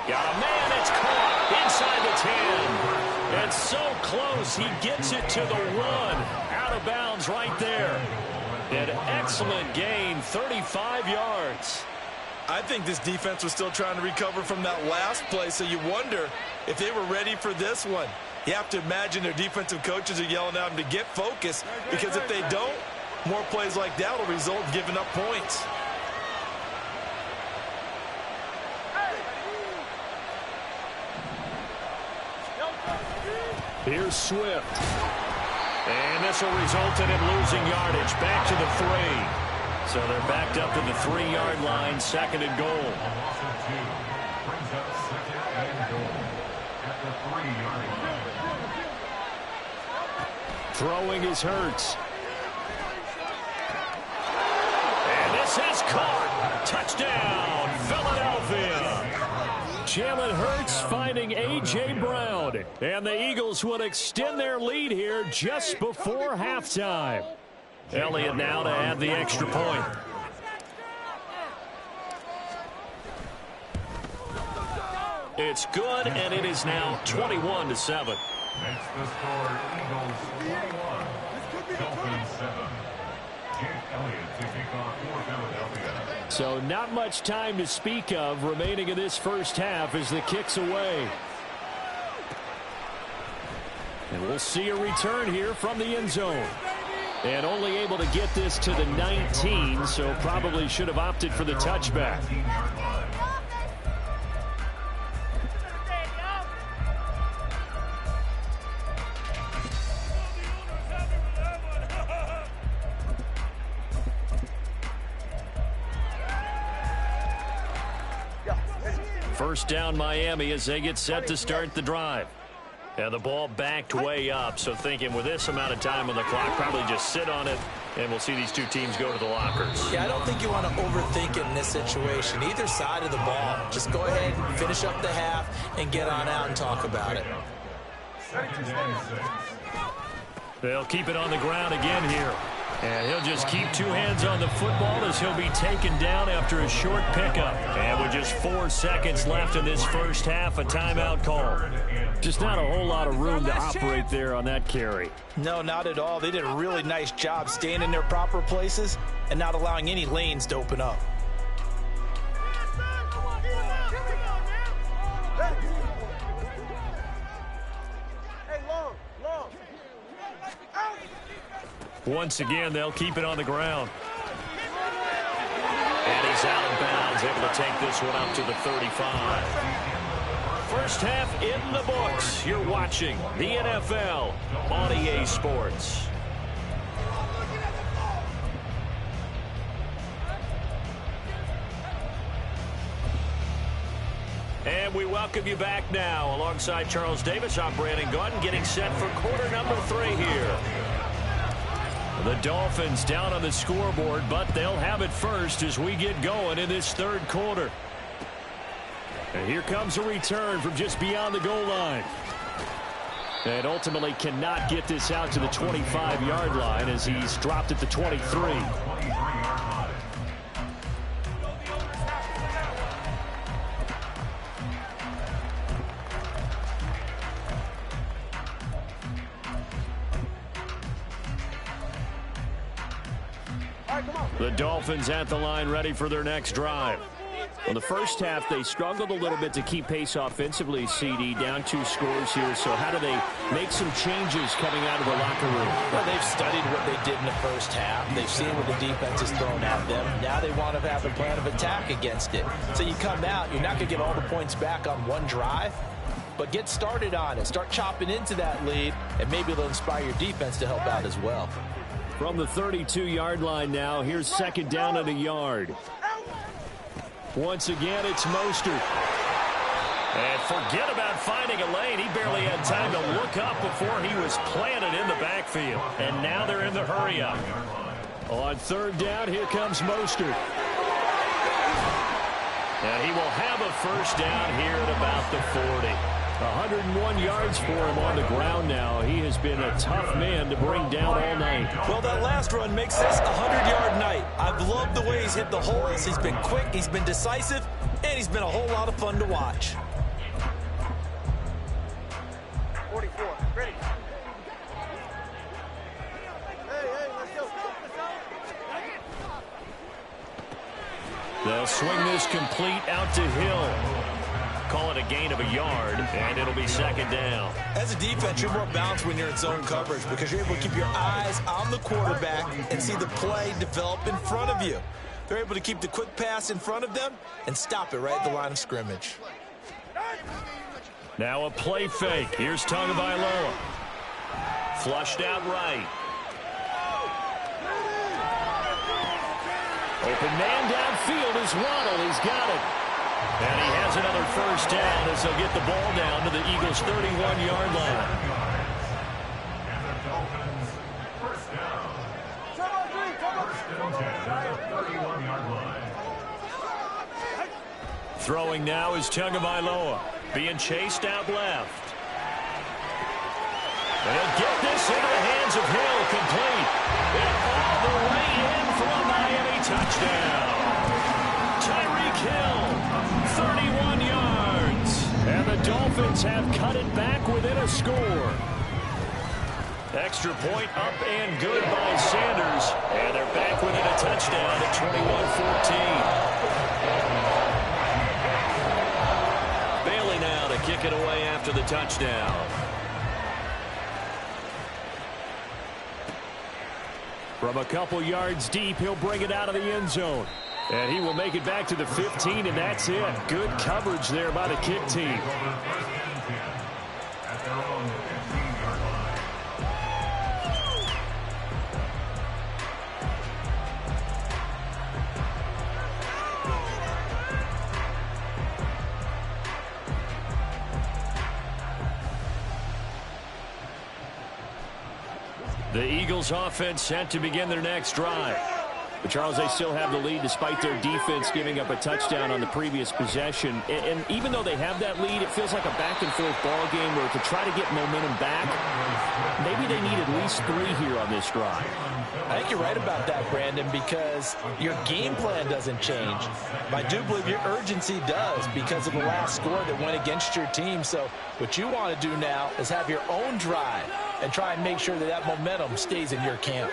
Got a man, it's caught inside the 10. It's so close, he gets it to the 1. Out of bounds right there. An excellent gain, 35 yards. I think this defense was still trying to recover from that last play, so you wonder if they were ready for this one. You have to imagine their defensive coaches are yelling at them to get focused, because if they don't, more plays like that will result in giving up points. Here's Swift. And this will result in him losing yardage. Back to the 3. So they're backed up to the 3-yard line, second and goal. Throwing is Hurts. And this is caught. Touchdown, Philadelphia. Jalen Hurts finding A.J. Brown. And the Eagles will extend their lead here just before halftime. Elliott now to add the extra point. It's good, and it is now 21-7. Makes the score Eagles 21, Dolphins 7. Jake Elliott to kick off for Philadelphia. So not much time to speak of remaining in this first half as the kick's away. And we'll see a return here from the end zone. And only able to get this to the 19, so probably should have opted for the touchback. First down Miami as they get set to start the drive. And the ball backed way up, so thinking with this amount of time on the clock, probably just sit on it, and we'll see these two teams go to the lockers. Yeah, I don't think you want to overthink it in this situation. Either side of the ball. Just go ahead and finish up the half and get on out and talk about it. They'll keep it on the ground again here. And he'll just keep two hands on the football as he'll be taken down after a short pickup. And with just 4 seconds left in this first half, a timeout call. Just not a whole lot of room to operate there on that carry. No, not at all. They did a really nice job staying in their proper places and not allowing any lanes to open up. Once again, they'll keep it on the ground. And he's out of bounds, able to take this one up to the 35. First half in the books. You're watching the NFL on EA Sports. And we welcome you back now. Alongside Charles Davis, I'm Brandon Gaudin, getting set for quarter number 3 here. The Dolphins down on the scoreboard, but they'll have it first as we get going in this third quarter. And here comes a return from just beyond the goal line. And ultimately cannot get this out to the 25-yard line as he's dropped at the 23. The Dolphins at the line ready for their next drive. Well, the first half, they struggled a little bit to keep pace offensively, CD, down 2 scores here. So how do they make some changes coming out of the locker room? Well, they've studied what they did in the first half. They've seen what the defense has thrown at them. Now they want to have a plan of attack against it. So you come out, you're not going to get all the points back on one drive, but get started on it. Start chopping into that lead, and maybe it'll inspire your defense to help out as well. From the 32-yard line now, here's second down and a yard. Once again, it's Mostert. And forget about finding a lane. He barely had time to look up before he was planted in the backfield. And now they're in the hurry-up. On third down, here comes Mostert. And he will have a first down here at about the 40. 101 yards for him on the ground now. He has been a tough man to bring down all night. Well, that last run makes this a 100-yard night. I've loved the way he's hit the holes. He's been quick, he's been decisive, and he's been a whole lot of fun to watch. 44, ready. Hey, let's go. They'll swing this complete out to Hill. Call it a gain of a yard, and it'll be second down. As a defense, you're more balanced when you're in zone coverage because you're able to keep your eyes on the quarterback and see the play develop in front of you. They're able to keep the quick pass in front of them and stop it right at the line of scrimmage. Now a play fake. Here's Tagovailoa. Flushed out right. Open man downfield is Waddle. He's got it. And he has another first down as they'll get the ball down to the Eagles' 31-yard line. And the Dolphins, first down. First and 10 at the 31-yard line. Throwing now is Tagovailoa, being chased out left. And he'll get this into the hands of Hill, complete. And all the way in for a Miami touchdown. Tyreek Hill. 31 yards. And the Dolphins have cut it back within a score. Extra point up and good by Sanders. And they're back within a touchdown at 21-14. Bailey now to kick it away after the touchdown. From a couple yards deep, he'll bring it out of the end zone. And he will make it back to the 15, and that's it. Good coverage there by the kick team. At their own 15-yard line. The Eagles offense set to begin their next drive. But Charles, they still have the lead despite their defense giving up a touchdown on the previous possession. And even though they have that lead, it feels like a back-and-forth ball game where to try to get momentum back, maybe they need at least 3 here on this drive. I think you're right about that, Brandon, because your game plan doesn't change. I do believe your urgency does because of the last score that went against your team. So what you want to do now is have your own drive and try and make sure that that momentum stays in your camp.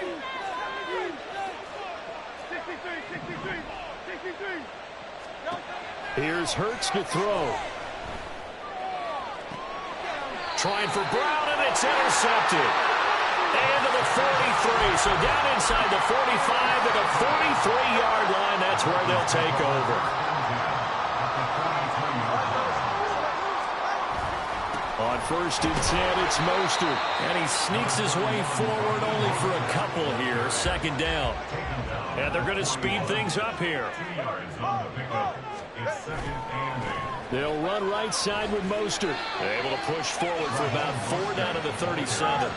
Here's Hurts to throw. Trying for Brown, and it's intercepted. And to the 43, so down inside the 45 to the 43-yard line. That's where they'll take over. On 1st and 10, it's Mostert. And he sneaks his way forward only for a couple here. 2nd down. And they're going to speed things up here. They'll run right side with Mostert. They're able to push forward for about 4 down to the 37.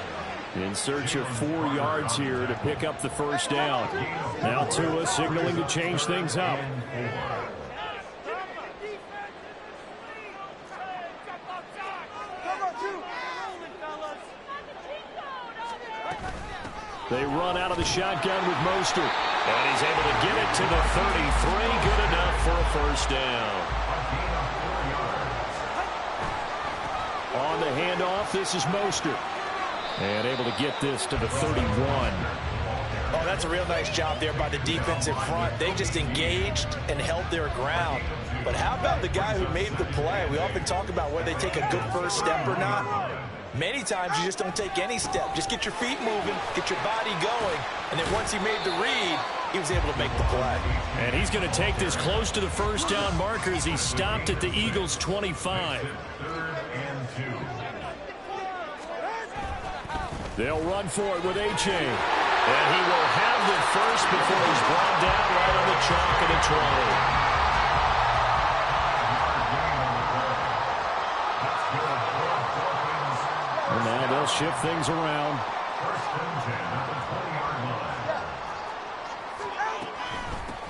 In search of 4 yards here to pick up the 1st down. Now Tua signaling to change things up. They run out of the shotgun with Mostert. And he's able to get it to the 33. Good enough for a 1st down. On the handoff, this is Mostert. And able to get this to the 31. Oh, that's a real nice job there by the defense in front. They just engaged and held their ground. But how about the guy who made the play? We often talk about whether they take a good first step or not. Many times you just don't take any step. Just get your feet moving, get your body going, and then once he made the read, he was able to make the play. And he's going to take this close to the 1st down marker as he stopped at the Eagles' 25. They'll run for it with H.A. And he will have the first before he's brought down right on the chalk of the 20. And now they'll shift things around.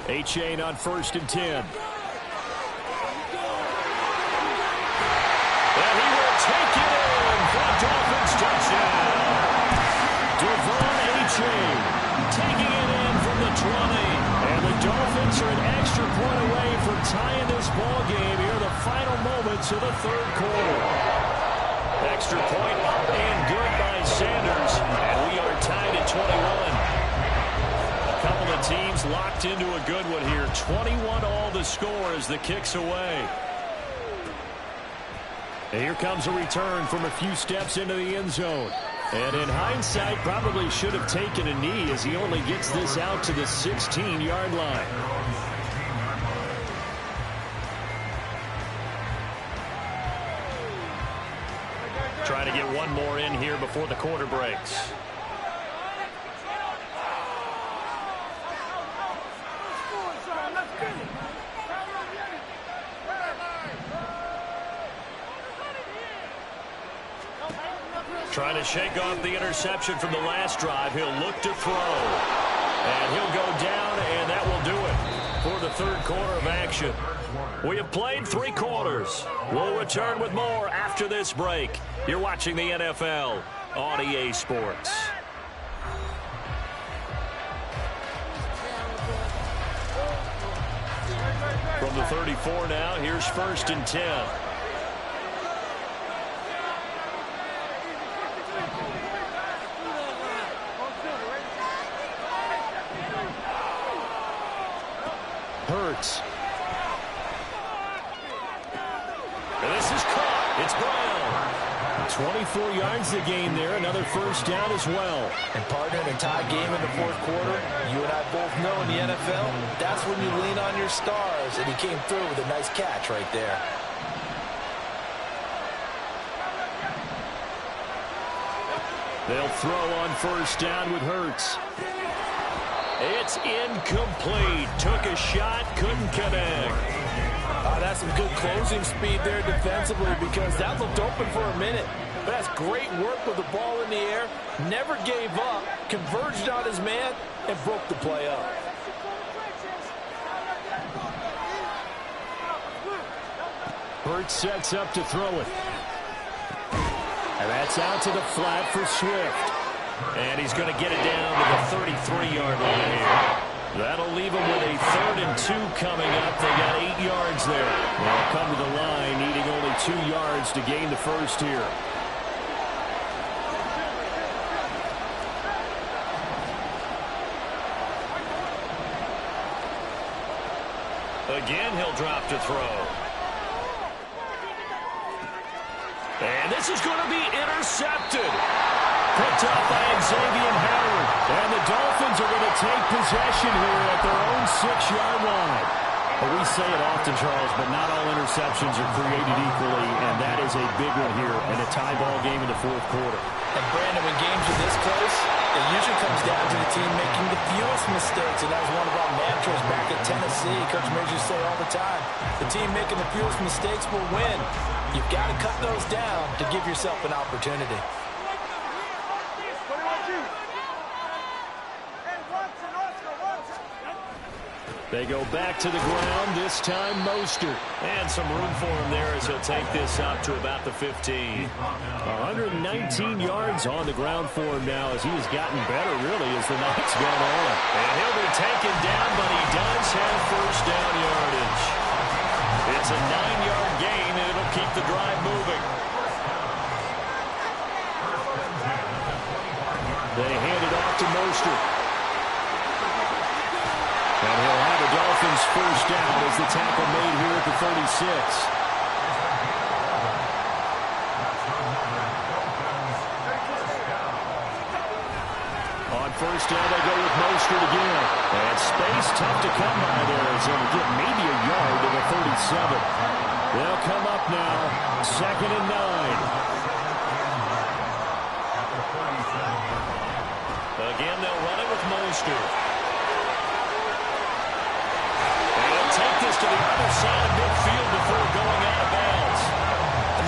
H.A. on 1st and 10. And he will take it in for a Dolphins touchdown. Devon H.A. taking it in from the 20. And the Dolphins are an extra point away from tying this ball game here in the final moments of the 3rd quarter. Extra point up and good by Sanders. And we are tied at 21. A couple of teams locked into a good one here. 21 all the score as the kick's away. And here comes a return from a few steps into the end zone. And in hindsight, probably should have taken a knee as he only gets this out to the 16-yard line. Trying to get one more in here before the quarter breaks. Trying to shake off the interception from the last drive. He'll look to throw. And he'll go down, and that will do it for the 3rd quarter of action. We have played 3 quarters. We'll return with more after this break. You're watching the NFL on EA Sports. From the 34 now, here's 1st and 10. Hurts. And this is caught. It's Brown. 24 yards to gain there. Another 1st down as well. And partner, in a tie game in the 4th quarter, you and I both know in the NFL, that's when you lean on your stars. And he came through with a nice catch right there. They'll throw on 1st down with Hurts. It's incomplete. Took a shot, couldn't connect. That's some good closing speed there defensively because that looked open for a minute. But that's great work with the ball in the air. Never gave up, converged on his man, and broke the play up. Hurts sets up to throw it. And that's out to the flat for Swift. And he's going to get it down to the 33-yard line here. That'll leave him with a 3rd and 2 coming up. They got 8 yards there. They'll come to the line, needing only 2 yards to gain the 1st here. Again, he'll drop to throw. And this is going to be intercepted. Picked up by Xavier Howard. And the Dolphins are going to take possession here at their own 6-yard line. Well, we say it often, Charles, but not all interceptions are created equally, and that is a big one here in a tie ball game in the fourth quarter. And, Brandon, when games are this close, it usually comes down to the team making the fewest mistakes, and that was one of our mantras back at Tennessee. Coach Mays used to say all the time, the team making the fewest mistakes will win. You've got to cut those down to give yourself an opportunity. They go back to the ground, this time Mostert. And some room for him there as he'll take this up to about the 15. 119 yards on the ground for him now as he has gotten better, really, as the night's gone on. And he'll be taken down, but he does have first down yardage. It's a 9-yard gain, and it'll keep the drive moving. They hand it off to Mostert. And he'll have a Dolphins first down as the tackle made here at the 36. On first down, they go with Mostert again. And space tough to come by there as they'll get maybe a yard to the 37. They'll come up now, 2nd and 9. Again, they'll run it with Mostert. Take this to the other side of midfield before going out of bounds.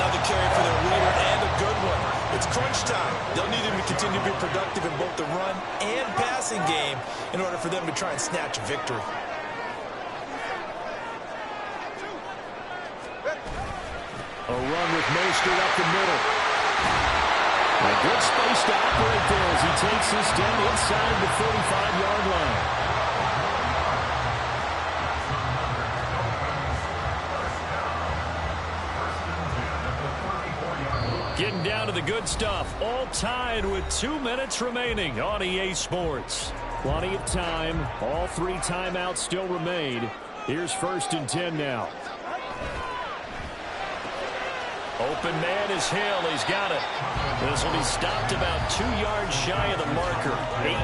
Another carry for their leader and a good one. It's crunch time. They'll need him to continue to be productive in both the run and passing game in order for them to try and snatch a victory. A run with Mostert up the middle. A good space to operate there as he takes this down inside the 45-yard line. Getting down to the good stuff, all tied with 2 minutes remaining on EA Sports. Plenty of time, all 3 timeouts still remain. Here's 1st and 10 now. Open man is Hill, he's got it. This will be stopped about 2 yards shy of the marker.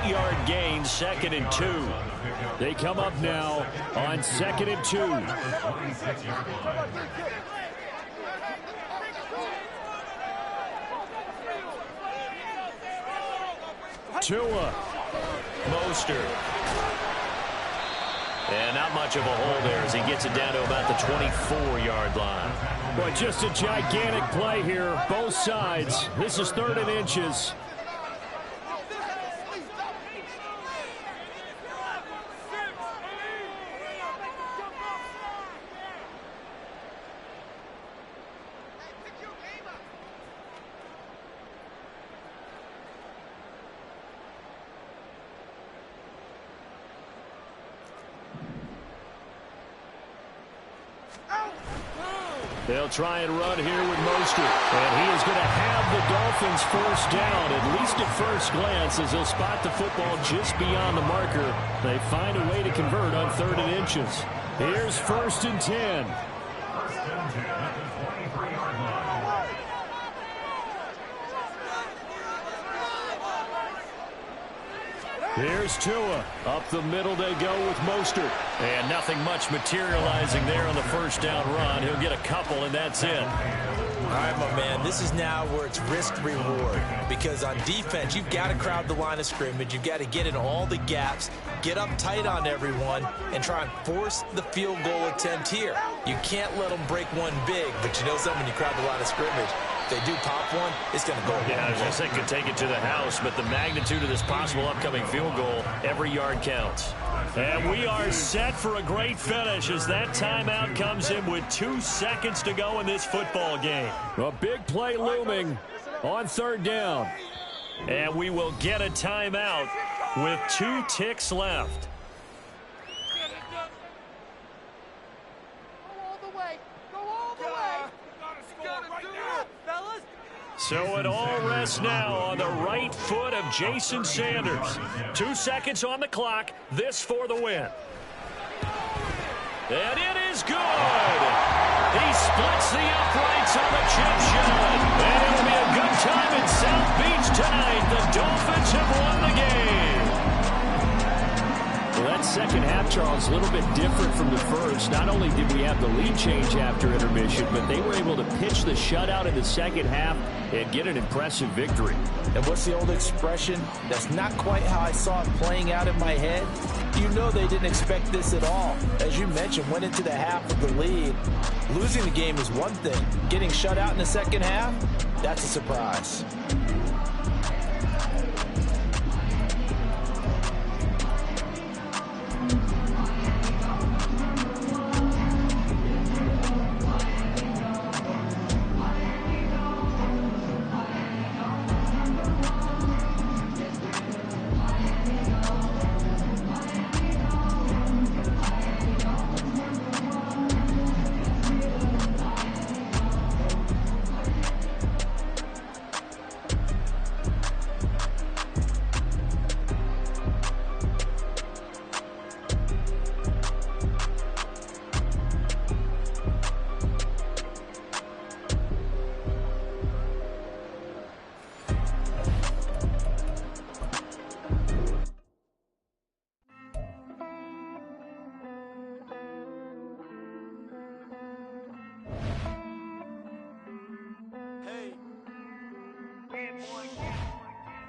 8-yard gain, 2nd and 2. They come up now on 2nd and 2. Tua. Mostert. And not much of a hole there as he gets it down to about the 24-yard line. Boy, just a gigantic play here, both sides. This is 3rd and inches. They'll try and run here with Mostert. And he is going to have the Dolphins first down, at least at first glance, as they'll spot the football just beyond the marker. They find a way to convert on 3rd and inches. Here's 1st and 10. Here's Tua. Up the middle they go with Mostert. And nothing much materializing there on the first down run. He'll get a couple, and that's it. All right, my man, this is now where it's risk-reward. Because on defense, you've got to crowd the line of scrimmage. You've got to get in all the gaps, get up tight on everyone, and try and force the field goal attempt here. You can't let them break one big, but you know something, when you crowd the line of scrimmage, if they do pop one, it's going to go. Yeah, I was going to say could take it to the house, but the magnitude of this possible upcoming field goal, every yard counts. And we are set for a great finish as that timeout comes in with 2 seconds to go in this football game. A big play looming on 3rd down. And we will get a timeout with 2 ticks left. So it all rests now on the right foot of Jason Sanders. 2 seconds on the clock. This for the win. And it is good. He splits the uprights on the chip shot. And it'll be a good time in South Beach tonight. The Dolphins have won the game. Let's second half, Charles, a little bit different from the first. Not only did we have the lead change after intermission, but they were able to pitch the shutout in the second half and get an impressive victory. And what's the old expression? That's not quite how I saw it playing out in my head. You know they didn't expect this at all. As you mentioned, went into the half with the lead. Losing the game is one thing. Getting shut out in the second half, that's a surprise.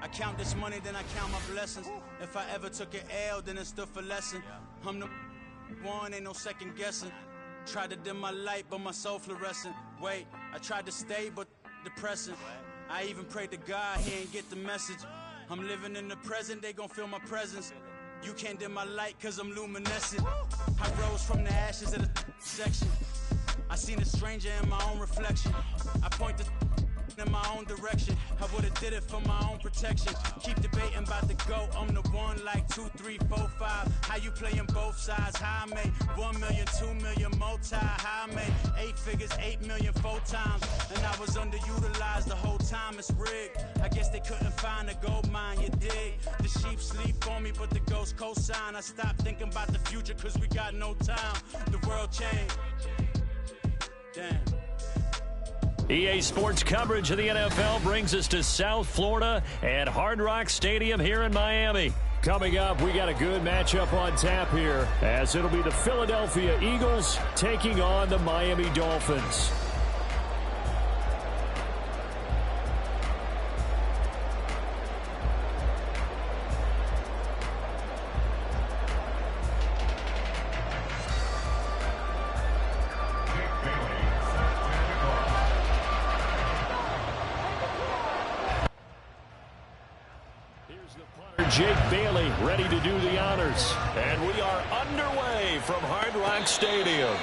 I count this money, then I count my blessings. If I ever took an L, then it stood for lesson. I'm the one, ain't no second guessing. Tried to dim my light, but my soul fluorescent. Wait, I tried to stay, but depressing. I even prayed to God, he ain't get the message. I'm living in the present, they gon' feel my presence. You can't dim my light, cause I'm luminescent. I rose from the ashes of the section. I seen a stranger in my own reflection. I point the in my own direction. I would've did it for my own protection. Keep debating about the GOAT. I'm the one like 2, 3, 4, 5. How you playing both sides? How I made 1 million, 2 million, multi. How I made 8 figures, 8 million, 4 times. And I was underutilized the whole time. It's rigged. I guess they couldn't find a gold mine, you dig? The sheep sleep on me, but the ghost co-sign. I stopped thinking about the future cause we got no time. The world changed. Damn. EA Sports coverage of the NFL brings us to South Florida at Hard Rock Stadium here in Miami. Coming up, we got a good matchup on tap here, as it'll be the Philadelphia Eagles taking on the Miami Dolphins. Jake Bailey ready to do the honors. And we are underway from Hard Rock Stadium.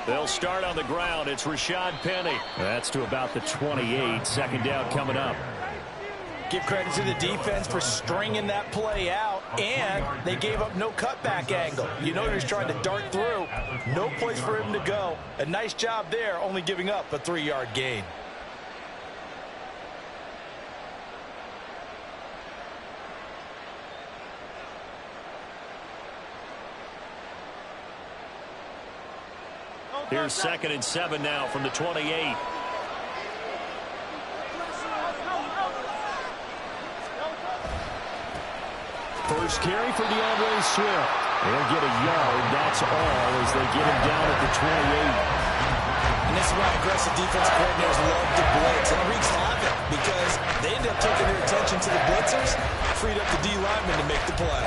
They'll start on the ground. It's Rashad Penny. That's to about the 28. Second down coming up. Give credit to the defense for stringing that play out, and they gave up no cutback angle. You know he was trying to dart through. No place for him to go. A nice job there, only giving up a 3-yard gain. Here's 2nd and 7 now from the 28. First carry for DeAndre Swift. They'll get a yard, that's all, as they get him down at the 28. And this is why aggressive defense coordinators love to blitz. And it wreaks havoc because they end up taking their attention to the blitzers, freed up the D lineman to make the play.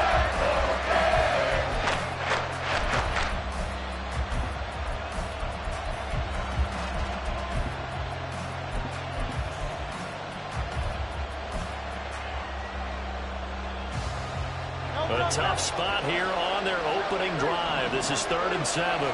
A tough spot here on their opening drive. This is 3rd and 7.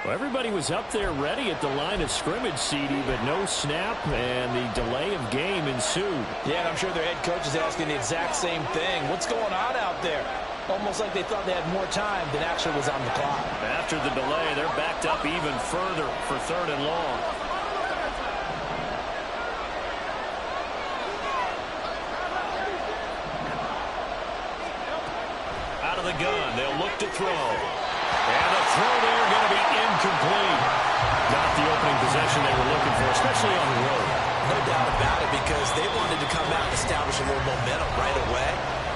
Well, everybody was up there ready at the line of scrimmage, CD, but no snap, and the delay of game ensued. Yeah, and I'm sure their head coach is asking the exact same thing. What's going on out there? Almost like they thought they had more time than actually was on the clock. After the delay, they're backed up even further for 3rd and long. Out of the gun, they'll look to throw. And the throw there going to be incomplete. Not the opening possession they were looking for, especially on the road. No doubt about it, because they wanted to come out and establish a little momentum right away.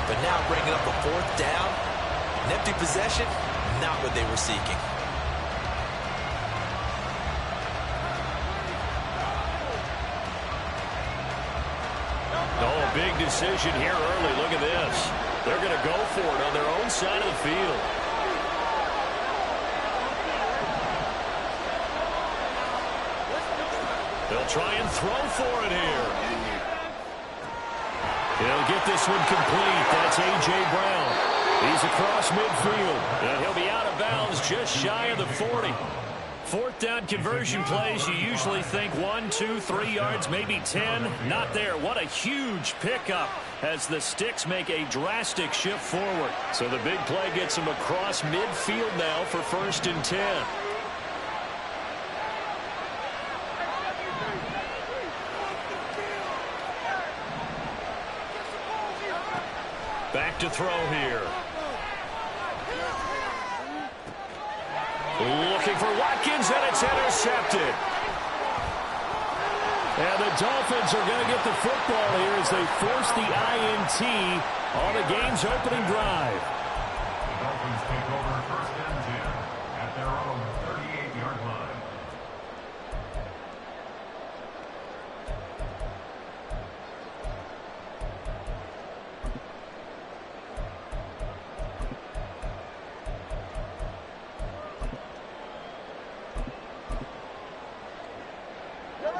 But now bringing up a 4th down, an empty possession, not what they were seeking. Oh, big decision here early. Look at this. They're going to go for it on their own side of the field. They'll try and throw for it here. He'll get this one complete. That's A.J. Brown. He's across midfield, and he'll be out of bounds just shy of the 40. 4th down conversion plays, you usually think 1, 2, 3 yards, maybe 10. Not there. What a huge pickup as the Sticks make a drastic shift forward. So the big play gets them across midfield now for 1st and 10. Back to throw here. Looking for Watkins, and it's intercepted. And the Dolphins are going to get the football here as they force the INT on the game's opening drive. The Dolphins take over 1st and 10 at their own 38-yard line.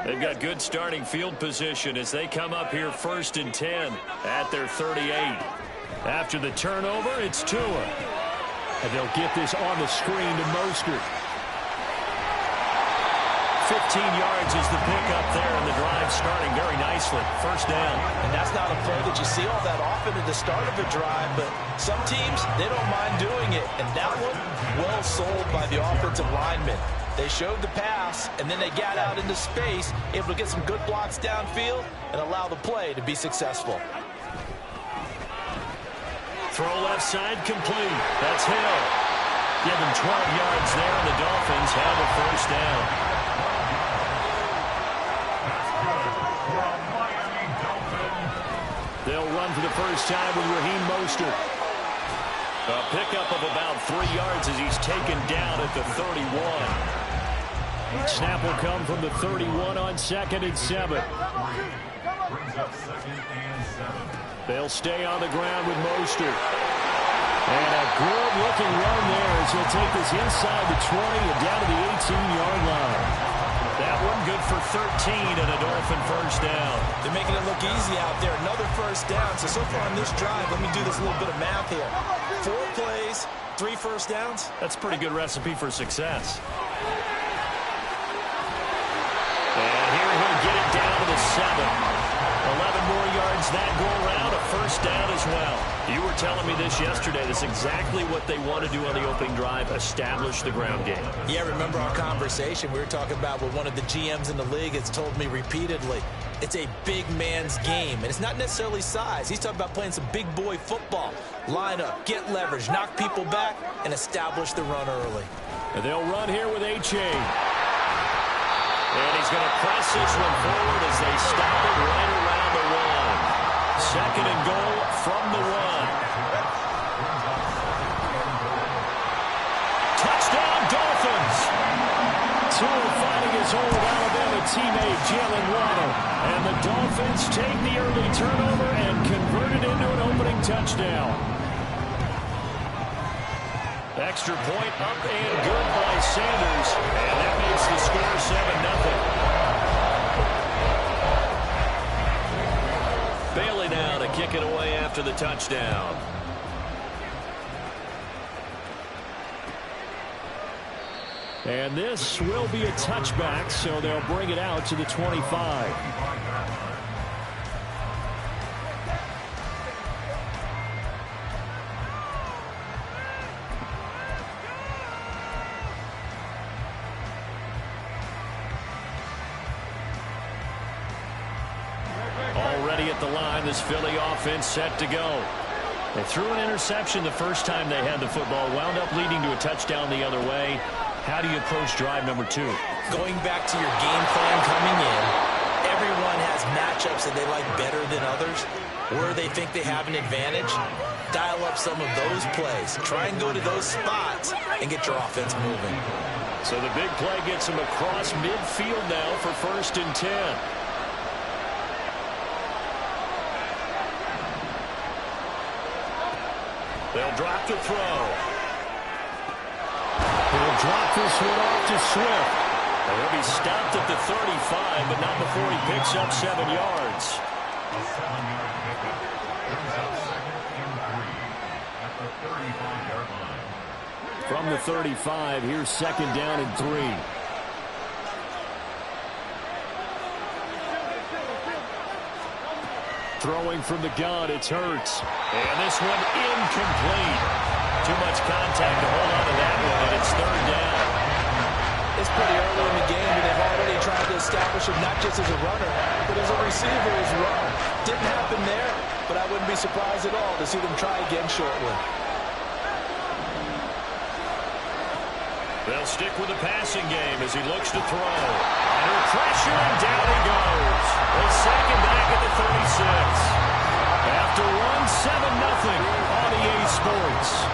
They've got good starting field position as they come up here 1st and 10 at their 38. After the turnover, it's Tua. And they'll get this on the screen to Mostert. 15 yards is the pickup there, and the drive starting very nicely. 1st down. And that's not a play that you see all that often at the start of a drive, but some teams, they don't mind doing it. And that one, well sold by the offensive lineman. They showed the pass, and then they got out into space, able to get some good blocks downfield and allow the play to be successful. Throw left side complete. That's Hill. Give him 12 yards there, and the Dolphins have a 1st down. They'll run for the first time with Raheem Mostert. A pickup of about 3 yards as he's taken down at the 31. Snap will come from the 31 on 2nd and 7. Brings up 2nd and 7. They'll stay on the ground with Mostert. And a good-looking run there as he'll take this inside the 20 and down to the 18-yard line. That one good for 13 and a Dolphin 1st down. They're making it look easy out there. Another 1st down. So far on this drive, let me do this little bit of math here. 4 plays, 3 1st downs. That's a pretty good recipe for success. And here he'll get it down to the 7. 11 more yards that go around, a 1st down as well. You were telling me this yesterday. That's exactly what they want to do on the opening drive, establish the ground game. Yeah, remember our conversation? We were talking about what one of the GMs in the league has told me repeatedly. It's a big man's game, and it's not necessarily size. He's talking about playing some big boy football. Line up, get leverage, knock people back, and establish the run early. And they'll run here with H.A. And he's going to press this one forward as they stop it right around the 1. 2nd and goal from the 1. Touchdown, Dolphins! Tua finding his old Alabama teammate, Jalen Waddle. And the Dolphins take the early turnover and convert it into an opening touchdown. Extra point up and good by Sanders. And that makes the score 7-0. Bailey now to kick it away after the touchdown. And this will be a touchback, so they'll bring it out to the 25. Already at the line, this Philly offense set to go. They threw an interception the first time they had the football, wound up leading to a touchdown the other way. How do you approach drive number 2? Going back to your game plan coming in, everyone has matchups that they like better than others. Where they think they have an advantage, dial up some of those plays. Try and go to those spots and get your offense moving. So the big play gets them across midfield now for 1st and 10. They'll drop the throw. He'll drop this one off to Swift. And he'll be stopped at the 35, but not before he picks up 7 yards. A 7-yard pickup. Brings up 2nd and 3 at the 35-yard line. From the 35, here's 2nd down and 3. Throwing from the gun, it's Hurts. And this one incomplete. Too much contact to hold on to that one, and it's 3rd down. It's pretty early in the game, but they've already tried to establish him not just as a runner, but as a receiver as well. Didn't happen there, but I wouldn't be surprised at all to see them try again shortly. They'll stick with the passing game as he looks to throw. Under pressure, and down he goes. They sack him back at the 36. After one, 7-0 on EA Sports.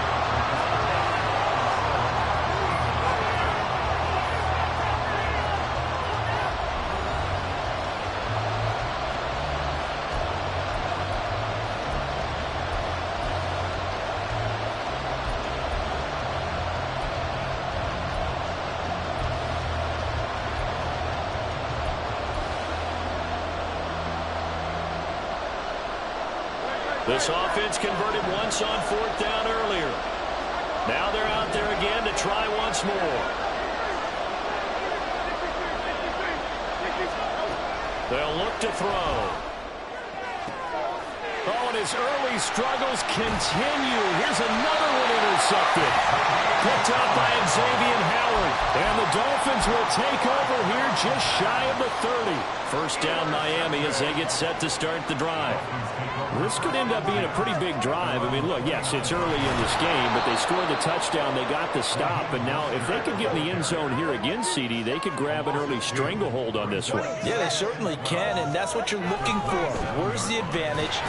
This offense converted once on 4th down earlier. Now they're out there again to try once more. They'll look to throw. Oh, and his early struggles continue. Here's another one intercepted. Picked up by Xavier Howard. And the Dolphins will take over here just shy of the 30. 1st down Miami as they get set to start the drive. This could end up being a pretty big drive. I mean, look, yes, it's early in this game, but they scored the touchdown. They got the stop. And now if they could get in the end zone here again, CD, they could grab an early stranglehold on this one. Yeah, they certainly can, and that's what you're looking for. Where's the advantage?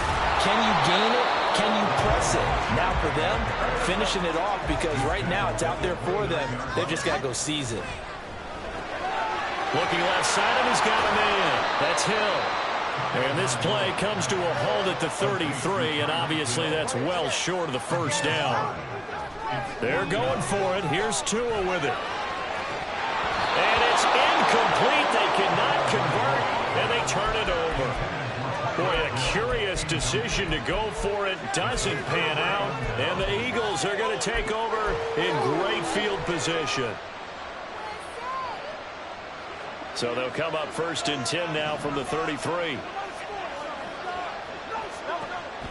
Can you gain it? Can you press it? Now for them, finishing it off, because right now it's out there for them. They've just got to go seize it. Looking left side, and he's got a man. That's Hill. And this play comes to a halt at the 33, and obviously that's well short of the 1st down. They're going for it. Here's Tua with it. And it's incomplete. They cannot convert, and they turn it over. Boy, a curious decision to go for it. Doesn't pan out, and the Eagles are going to take over in great field position. So they'll come up 1st and 10 now from the 33.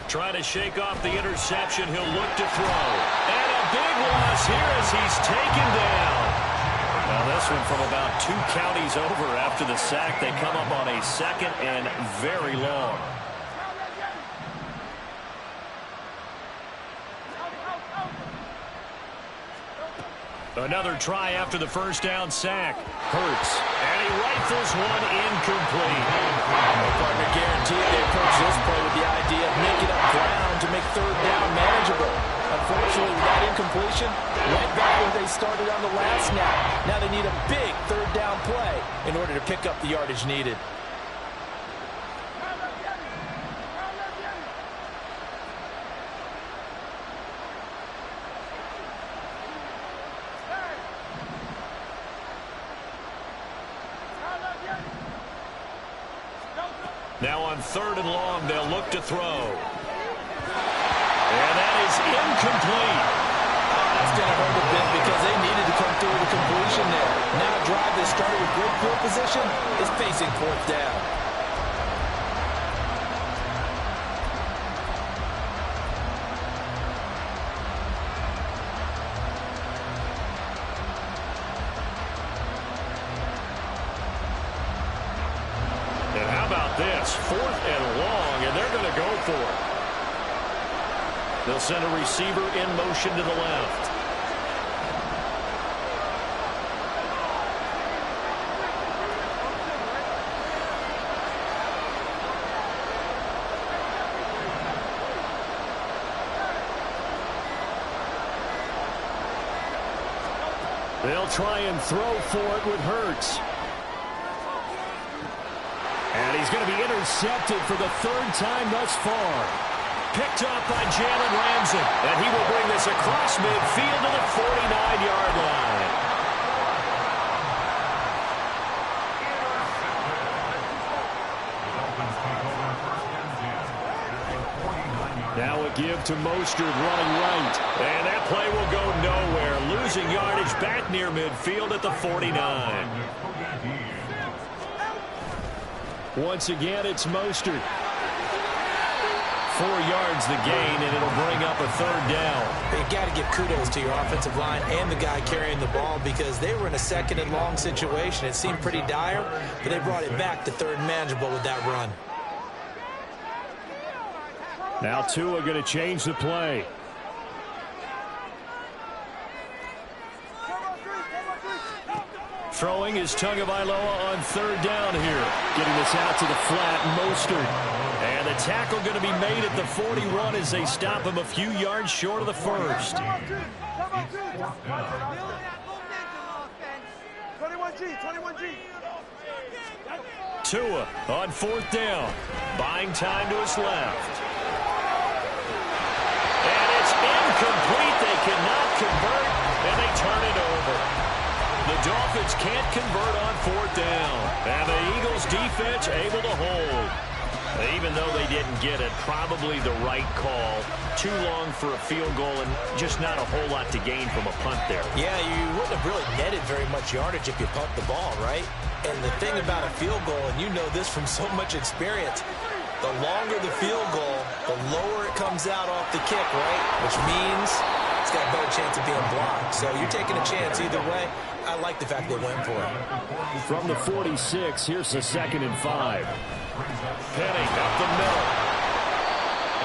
Trying to shake off the interception. He'll look to throw. And a big loss here as he's taken down. Now this one from about 2 counties over after the sack. They come up on a 2nd and very long. Another try after the 1st down sack. Hurts. And he rifles one incomplete. Partner guaranteed they approach this play with the idea of making up ground to make 3rd down manageable. Unfortunately, with that incompletion, right back where they started on the last snap. Now they need a big 3rd down play in order to pick up the yardage needed. Now on 3rd and long, they'll look to throw. And that is incomplete. That's understand it hurt a bit because they needed to come through with a completion there. Now a drive that started with good field position is facing fourth down. And how about this? 4th and long, and they're going to go for it. They'll send a receiver in motion to the left. They'll try and throw for it with Hurts. And he's going to be intercepted for the 3rd time thus far. Picked up by Jalen Ramsey. And he will bring this across midfield to the 49-yard line. Now a give to Mostert running right. And that play will go nowhere. Losing yardage back near midfield at the 49. Once again, it's Mostert. 4 yards the gain, and it'll bring up a 3rd down. You got to give kudos to your offensive line and the guy carrying the ball because they were in a 2nd and long situation. It seemed pretty dire, but they brought it back to 3rd and manageable with that run. Now Tua going to change the play. Throwing is Tagovailoa on 3rd down here. Getting this out to the flat, Mostert. And the tackle going to be made at the 41 as they stop him a few yards short of the 1st. 21G. Tua on 4th down. Buying time to his left. And it's incomplete. They cannot convert, and they turn it over. The Dolphins can't convert on 4th down. And the Eagles defense able to hold. Even though they didn't get it, probably the right call. Too long for a field goal and just not a whole lot to gain from a punt there. Yeah, you wouldn't have really netted very much yardage if you punt the ball, right? And the thing about a field goal, and you know this from so much experience, the longer the field goal, the lower it comes out off the kick, right? Which means it's got a better chance of being blocked. So you're taking a chance either way. I like the fact they went for it. From the 46, here's the 2nd and 5. Penny up the middle.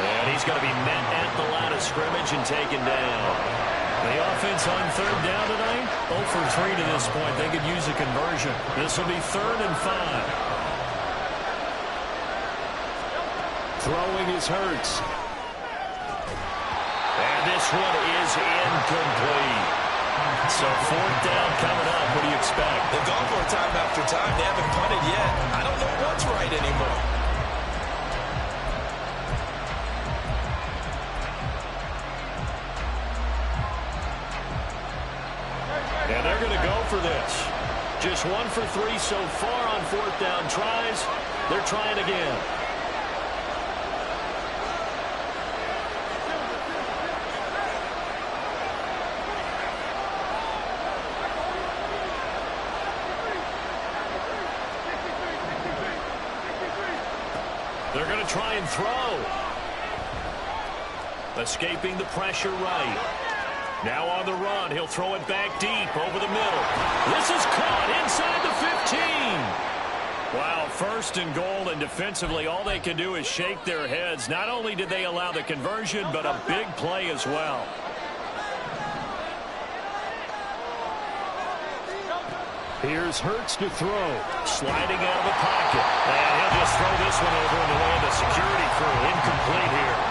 And he's going to be met at the line of scrimmage and taken down. The offense on 3rd down tonight, 0 for 3 to this point. They could use a conversion. This will be 3rd and 5. Throwing is Hurts. And this one is incomplete. So 4th down coming up. What do you expect? They've gone for it time after time. They haven't punted yet. I don't know what's right anymore. And they're going to go for this. Just 1 for 3 so far on 4th down tries. They're trying again. They're going to try and throw. Escaping the pressure right. Now on the run. He'll throw it back deep over the middle. This is caught inside the 15. Wow, 1st and goal, and defensively all they can do is shake their heads. Not only did they allow the conversion, but a big play as well. Here's Hurts to throw. Sliding out of the pocket. And he'll just throw this one over in the land of security crew. Incomplete here.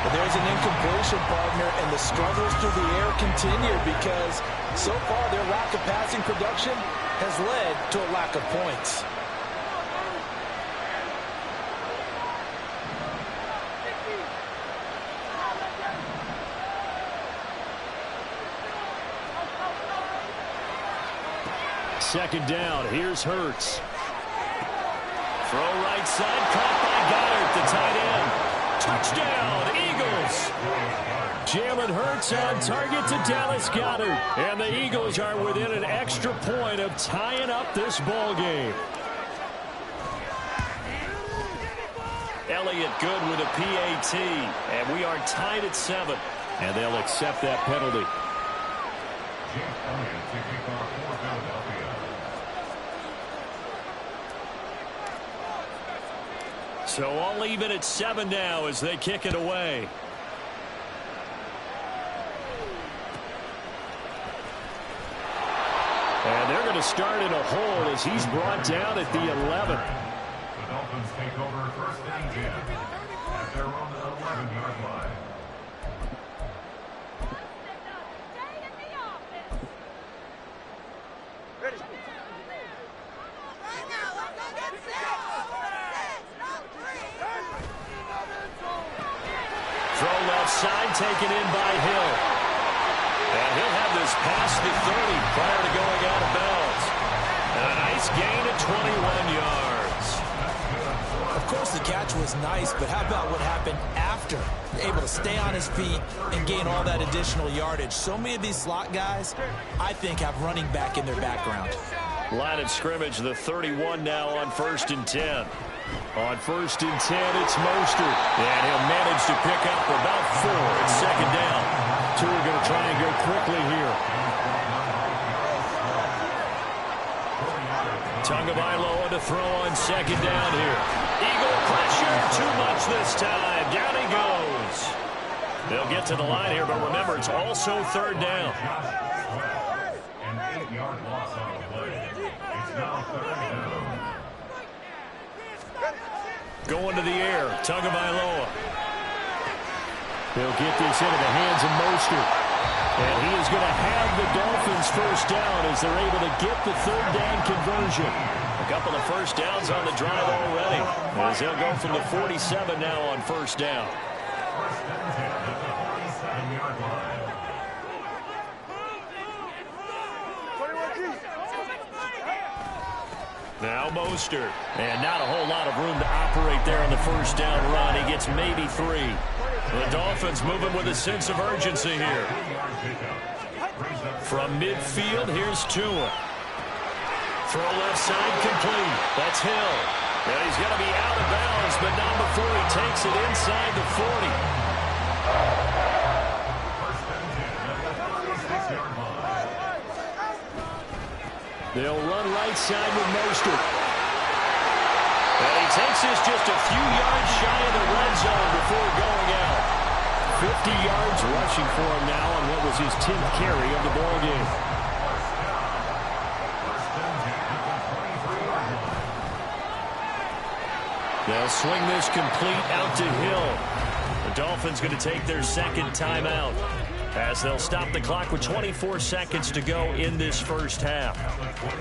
But there's an incompletion, partner, and the struggles through the air continue because so far their lack of passing production has led to a lack of points. Second down. Here's Hurts. Throw right side. Caught by Goddard, the tight end. Touchdown, Eagles. Jalen Hurts on target to Dallas Goedert. And the Eagles are within an extra point of tying up this ball game. Elliott good with a PAT. And we are tied at 7. And they'll accept that penalty. Jake Elliott to kick off for Philadelphia. So all even at 7 now as they kick it away. And they're going to start in a hole as he's brought down at the 11. The Dolphins take over first and 10 at their own 11-yard line. Throw left side, taken in by Hill. And he'll have this past the 30 prior to going out of bounds. And a nice gain at 21 yards. Of course, the catch was nice, but how about what happened after? Able to stay on his feet and gain all that additional yardage. So many of these slot guys, I think, have running back in their background. Line of scrimmage, the 31 now on 1st and 10. On 1st and 10, it's Mostert. And he'll manage to pick up about 4. It's 2nd down. Two are going to try and go quickly here. Tagovailoa to throw on 2nd down here. Eagle pressure, too much this time. Down he goes. They'll get to the line here, but remember, it's also 3rd down. An 8-yard loss on the play. It's now 3rd down. Going to the air, Tagovailoa. They'll get this into the hands of Mostert. And he is going to have the Dolphins first down as they're able to get the 3rd down conversion. A couple of first downs on the drive already. As they'll go from the 47 now on 1st down. First and 10 at the 47-yard line. Now Mostert. And not a whole lot of room to operate there on the 1st down run. He gets maybe 3. The Dolphins moving with a sense of urgency here. From midfield, here's Tua. Throw left side complete. That's Hill. And he's going to be out of bounds, but not before he takes it inside the 40. They'll run right side with Mostert. And he takes this just a few yards shy of the red zone before going out. 50 yards rushing for him now on what was his 10th carry of the ball game. They'll swing this complete out to Hill. The Dolphins going to take their 2nd timeout as they'll stop the clock with 24 seconds to go in this first half.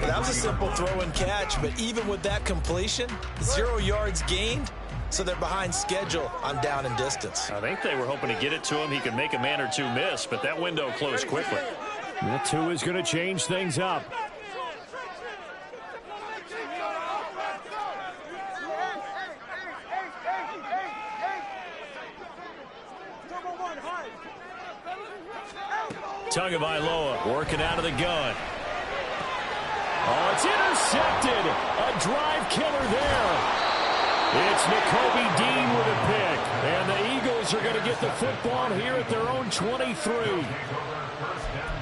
That was a simple throw and catch, but even with that completion, 0 yards gained, so they're behind schedule on down and distance. I think they were hoping to get it to him. He could make a man or two miss, but that window closed quickly. That 2 is going to change things up. Tagovailoa working out of the gun. Oh, it's intercepted. A drive killer there. It's Nakobe Dean with a pick. And the Eagles are going to get the football here at their own 23. First and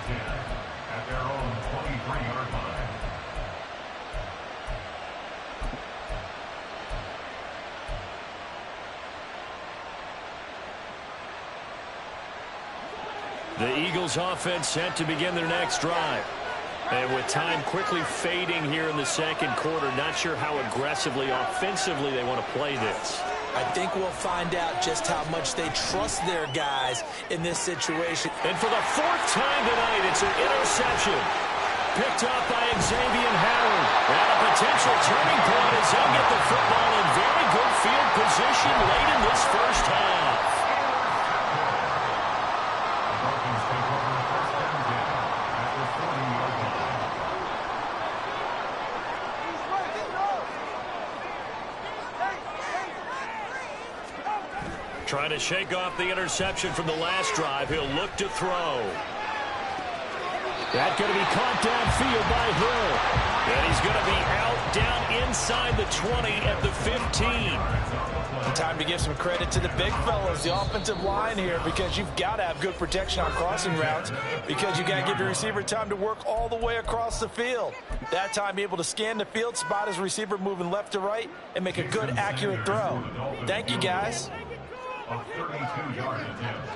10 at their own 23-yard line. The Eagles offense set to begin their next drive. And with time quickly fading here in the 2nd quarter, not sure how aggressively, offensively they want to play this. I think we'll find out just how much they trust their guys in this situation. And for the 4th time tonight, it's an interception. Picked up by Xavier Howard. And a potential turning point as they'll get the football in very good field position late in this first half. Trying to shake off the interception from the last drive. He'll look to throw. That's going to be caught downfield by Hill. And he's going to be out down inside the 20 at the 15. And time to give some credit to the big fellas, the offensive line here, because you've got to have good protection on crossing routes because you got to give your receiver time to work all the way across the field. That time, be able to scan the field, spot his receiver moving left to right, and make a good, accurate throw. Thank you, guys. A 32-yard attempt.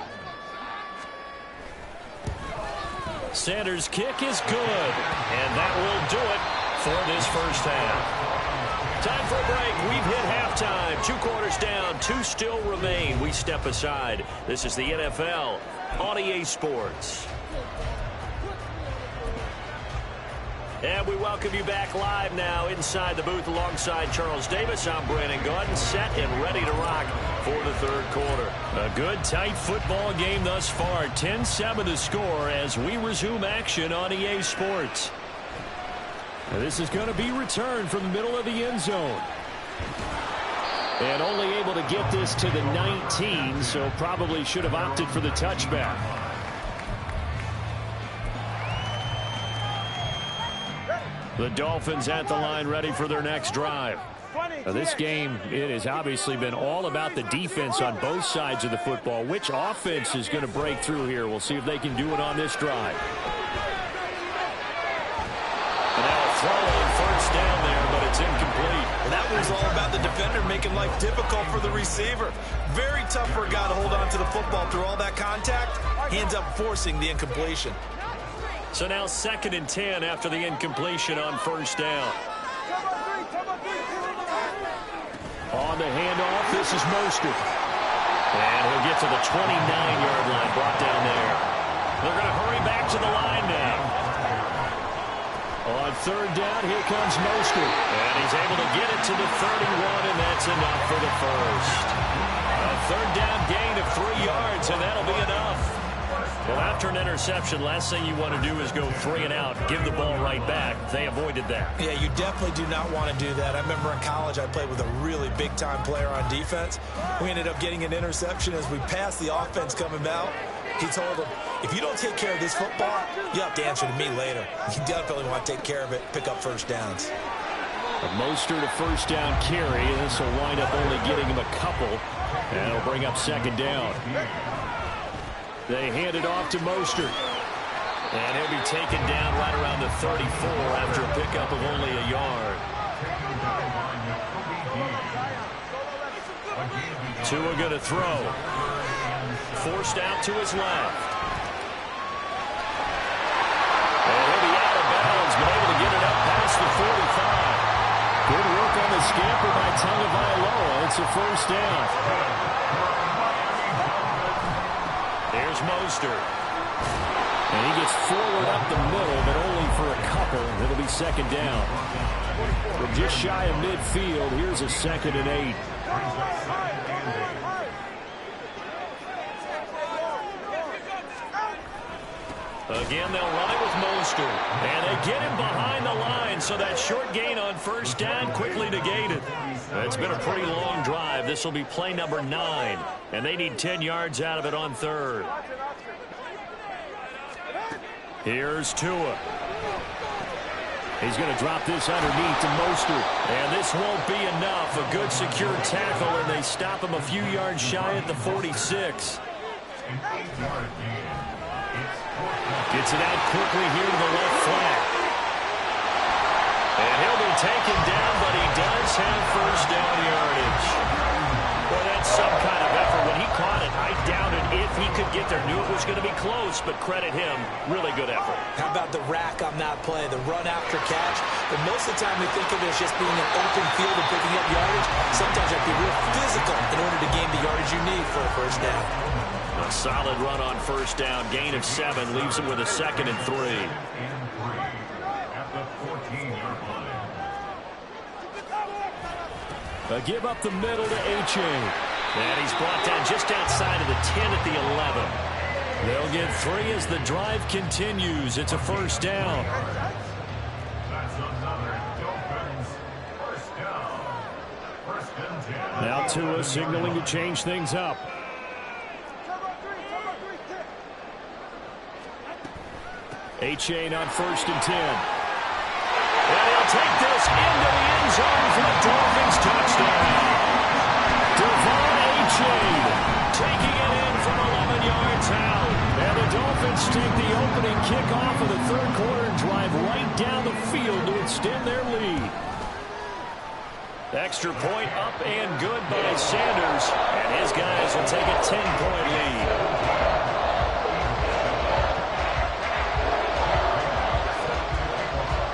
Sanders' kick is good, and that will do it for this first half. Time for a break. We've hit halftime. 2 quarters down, 2 still remain. We step aside. This is the NFL on EA Sports. And we welcome you back live now inside the booth alongside Charles Davis. I'm Brandon Gaudin, set and ready to rock for the third quarter. A good, tight football game thus far. 10-7 the score as we resume action on EA Sports. And this is going to be returned from the middle of the end zone. And only able to get this to the 19, so probably should have opted for the touchback. The Dolphins at the line ready for their next drive. Now this game, it has obviously been all about the defense on both sides of the football. Which offense is going to break through here? We'll see if they can do it on this drive. And now a throw on first down there, but it's incomplete. Well, that was all about the defender making life difficult for the receiver. Very tough for a guy to hold on to the football through all that contact. He ends up forcing the incompletion. So now 2nd and 10 after the incompletion on first down. On the handoff, this is Mostert. And he'll get to the 29-yard line, brought down there. They're going to hurry back to the line now. On 3rd down, here comes Mostert. And he's able to get it to the 31, and that's enough for the first. A 3rd down gain of 3 yards, and that'll be enough. Well, after an interception, last thing you want to do is go 3 and out, give the ball right back. They avoided that. Yeah, you definitely do not want to do that. I remember in college I played with a really big-time player on defense. We ended up getting an interception as we passed the offense coming out. He told him, if you don't take care of this football, you have to answer to me later. You definitely want to take care of it, pick up first downs. Mostert a first down carry, and this will wind up only getting him a couple, and it'll bring up 2nd down. They hand it off to Mostert. And he'll be taken down right around the 34 after a pickup of only a yard. Tua going to throw. Forced out to his left. And he'll be out of bounds, but able to get it up past the 45. Good work on the scamper by Tagovailoa. It's a first down. Here's Mostert. And he gets forward up the middle, but only for a couple. It'll be 2nd down. From just shy of midfield, here's a 2nd and 8. Again, they'll run it with Mostert. And they get him behind the line, so that short gain on first down quickly negated. It's been a pretty long drive. This will be play number 9. And they need 10 yards out of it on 3rd. Here's Tua. He's going to drop this underneath to Mostert. And this won't be enough. A good secure tackle, and they stop him a few yards shy at the 46. Gets it out quickly here to the left flat. And he'll be taken down, but he does have first down yardage. Well, that's some kind of effort. When he caught it, I doubted if he could get there. Knew it was going to be close, but credit him. Really good effort. How about the rack on that play, the run after catch? But most of the time we think of it as just being an open field and picking up yardage. Sometimes you have to be real physical in order to gain the yardage you need for a first down. A solid run on first down. Gain of 7 leaves him with a 2nd and 3. A give up the middle to H.A. And he's brought down just outside of the 10 at the 11. They'll get 3 as the drive continues. It's a first down. That's another Dolphins first down. First and 10. Now Tua signaling to change things up. A-Chain on 1st and 10. And he'll take this into the end zone for the Dolphins touchdown. Devon A-Chain taking it in from 11 yards out. And the Dolphins take the opening kickoff of the third quarter and drive right down the field to extend their lead. Extra point up and good by Sanders. And his guys will take a 10-point lead.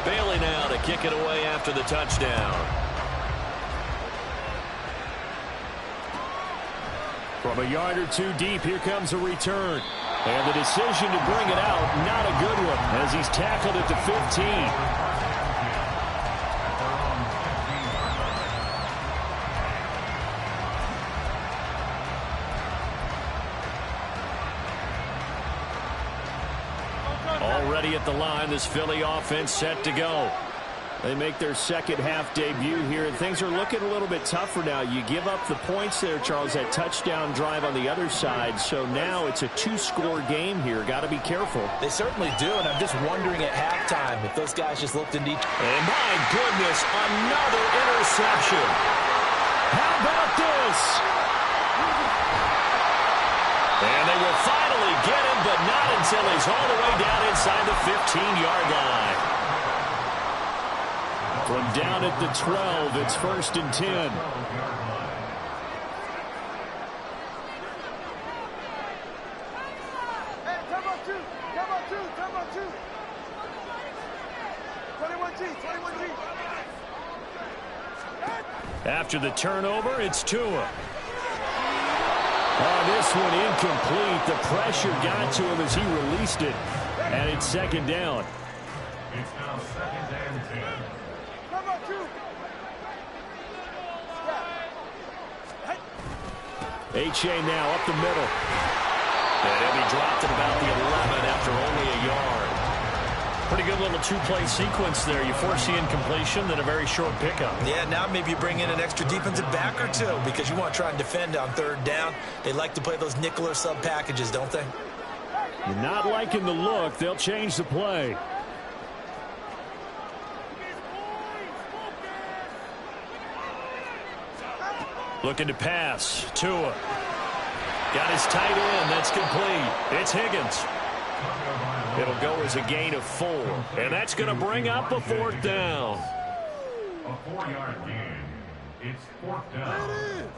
Bailey now to kick it away after the touchdown. From a yard or two deep, here comes a return. And the decision to bring it out, not a good one, as he's tackled at the 15. Already at the line, this Philly offense set to go. They make their second half debut here, and things are looking a little bit tougher now. You give up the points there, Charles, that touchdown drive on the other side, so now it's a 2-score game here. Got to be careful. They certainly do, and I'm just wondering at halftime if those guys just looked into each. And my goodness, another interception. How about this? And they will finally get him, but not until he's all the way down inside the 15-yard line. From down at the 12, it's 1st and 10. Hey, come on, two. 21G. After the turnover, it's Tua. Oh, this one incomplete. The pressure got to him as he released it. And it's 2nd down. It's now 2nd and 10. A-Chain now up the middle. And he'll be dropped at about the 11 after only a yard. Pretty good little two-play sequence there. You force the incompletion, then a very short pickup. Yeah, now maybe you bring in an extra defensive back or two because you want to try and defend on 3rd down. They like to play those nickel or sub packages, don't they? You're not liking the look. They'll change the play. Looking to pass. Tua. Got his tight end. That's complete. It's Higgins. It'll go as a gain of 4. And that's going to bring up a 4th down. A 4-yard gain. It's 4th down.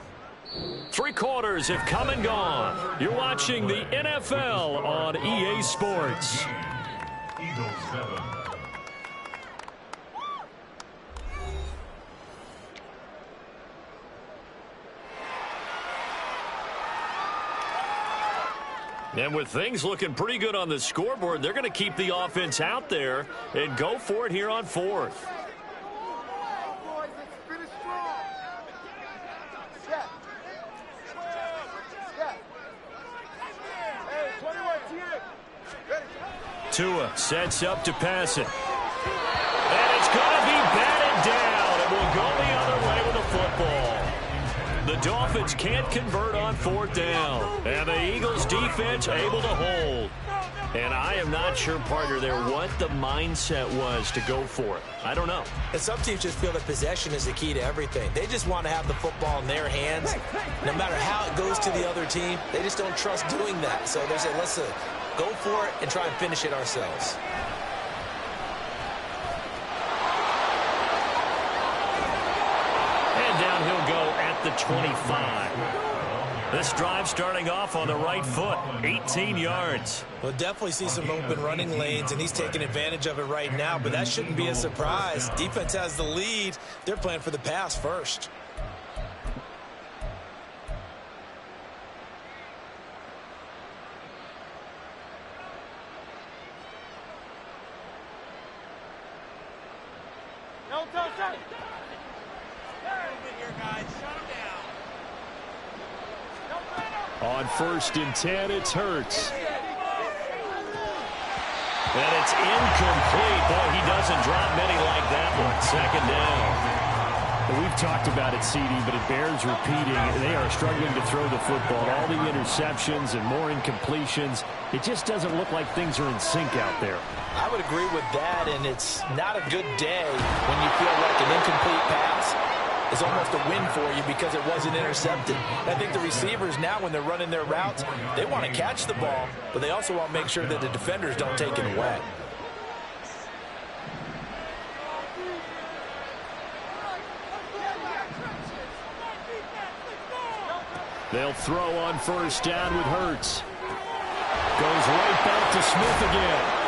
3 quarters have come and gone. You're watching the NFL on EA Sports. Eagles 7. And with things looking pretty good on the scoreboard, they're going to keep the offense out there and go for it here on 4th. Tua sets up to pass it. And it's going to be batted down. It will go the other way with the football. The Dolphins can't convert on 4th down. And the Eagles defense able to hold. And I am not sure, partner, there what the mindset was to go for it. I don't know. And some teams just feel that possession is the key to everything. They just want to have the football in their hands. No matter how it goes to the other team, they just don't trust doing that. So they say, let's go for it and try and finish it ourselves. And down he'll go at the 25. This drive starting off on the right foot, 18 yards. We'll definitely see some open running lanes, and he's taking advantage of it right now, but that shouldn't be a surprise. Defense has the lead. They're playing for the pass first. No touch. On 1st and 10, it's Hurts. And it's incomplete. Boy, he doesn't drop many like that one. 2nd down. Well, we've talked about it, CD, but it bears repeating. They are struggling to throw the football. All the interceptions and more incompletions. It just doesn't look like things are in sync out there. I would agree with that, and it's not a good day when you feel like an incomplete pass is almost a win for you because it wasn't intercepted. And I think the receivers now, when they're running their routes, they want to catch the ball, but they also want to make sure that the defenders don't take it away. They'll throw on first down with Hurts. Goes right back to Smith again.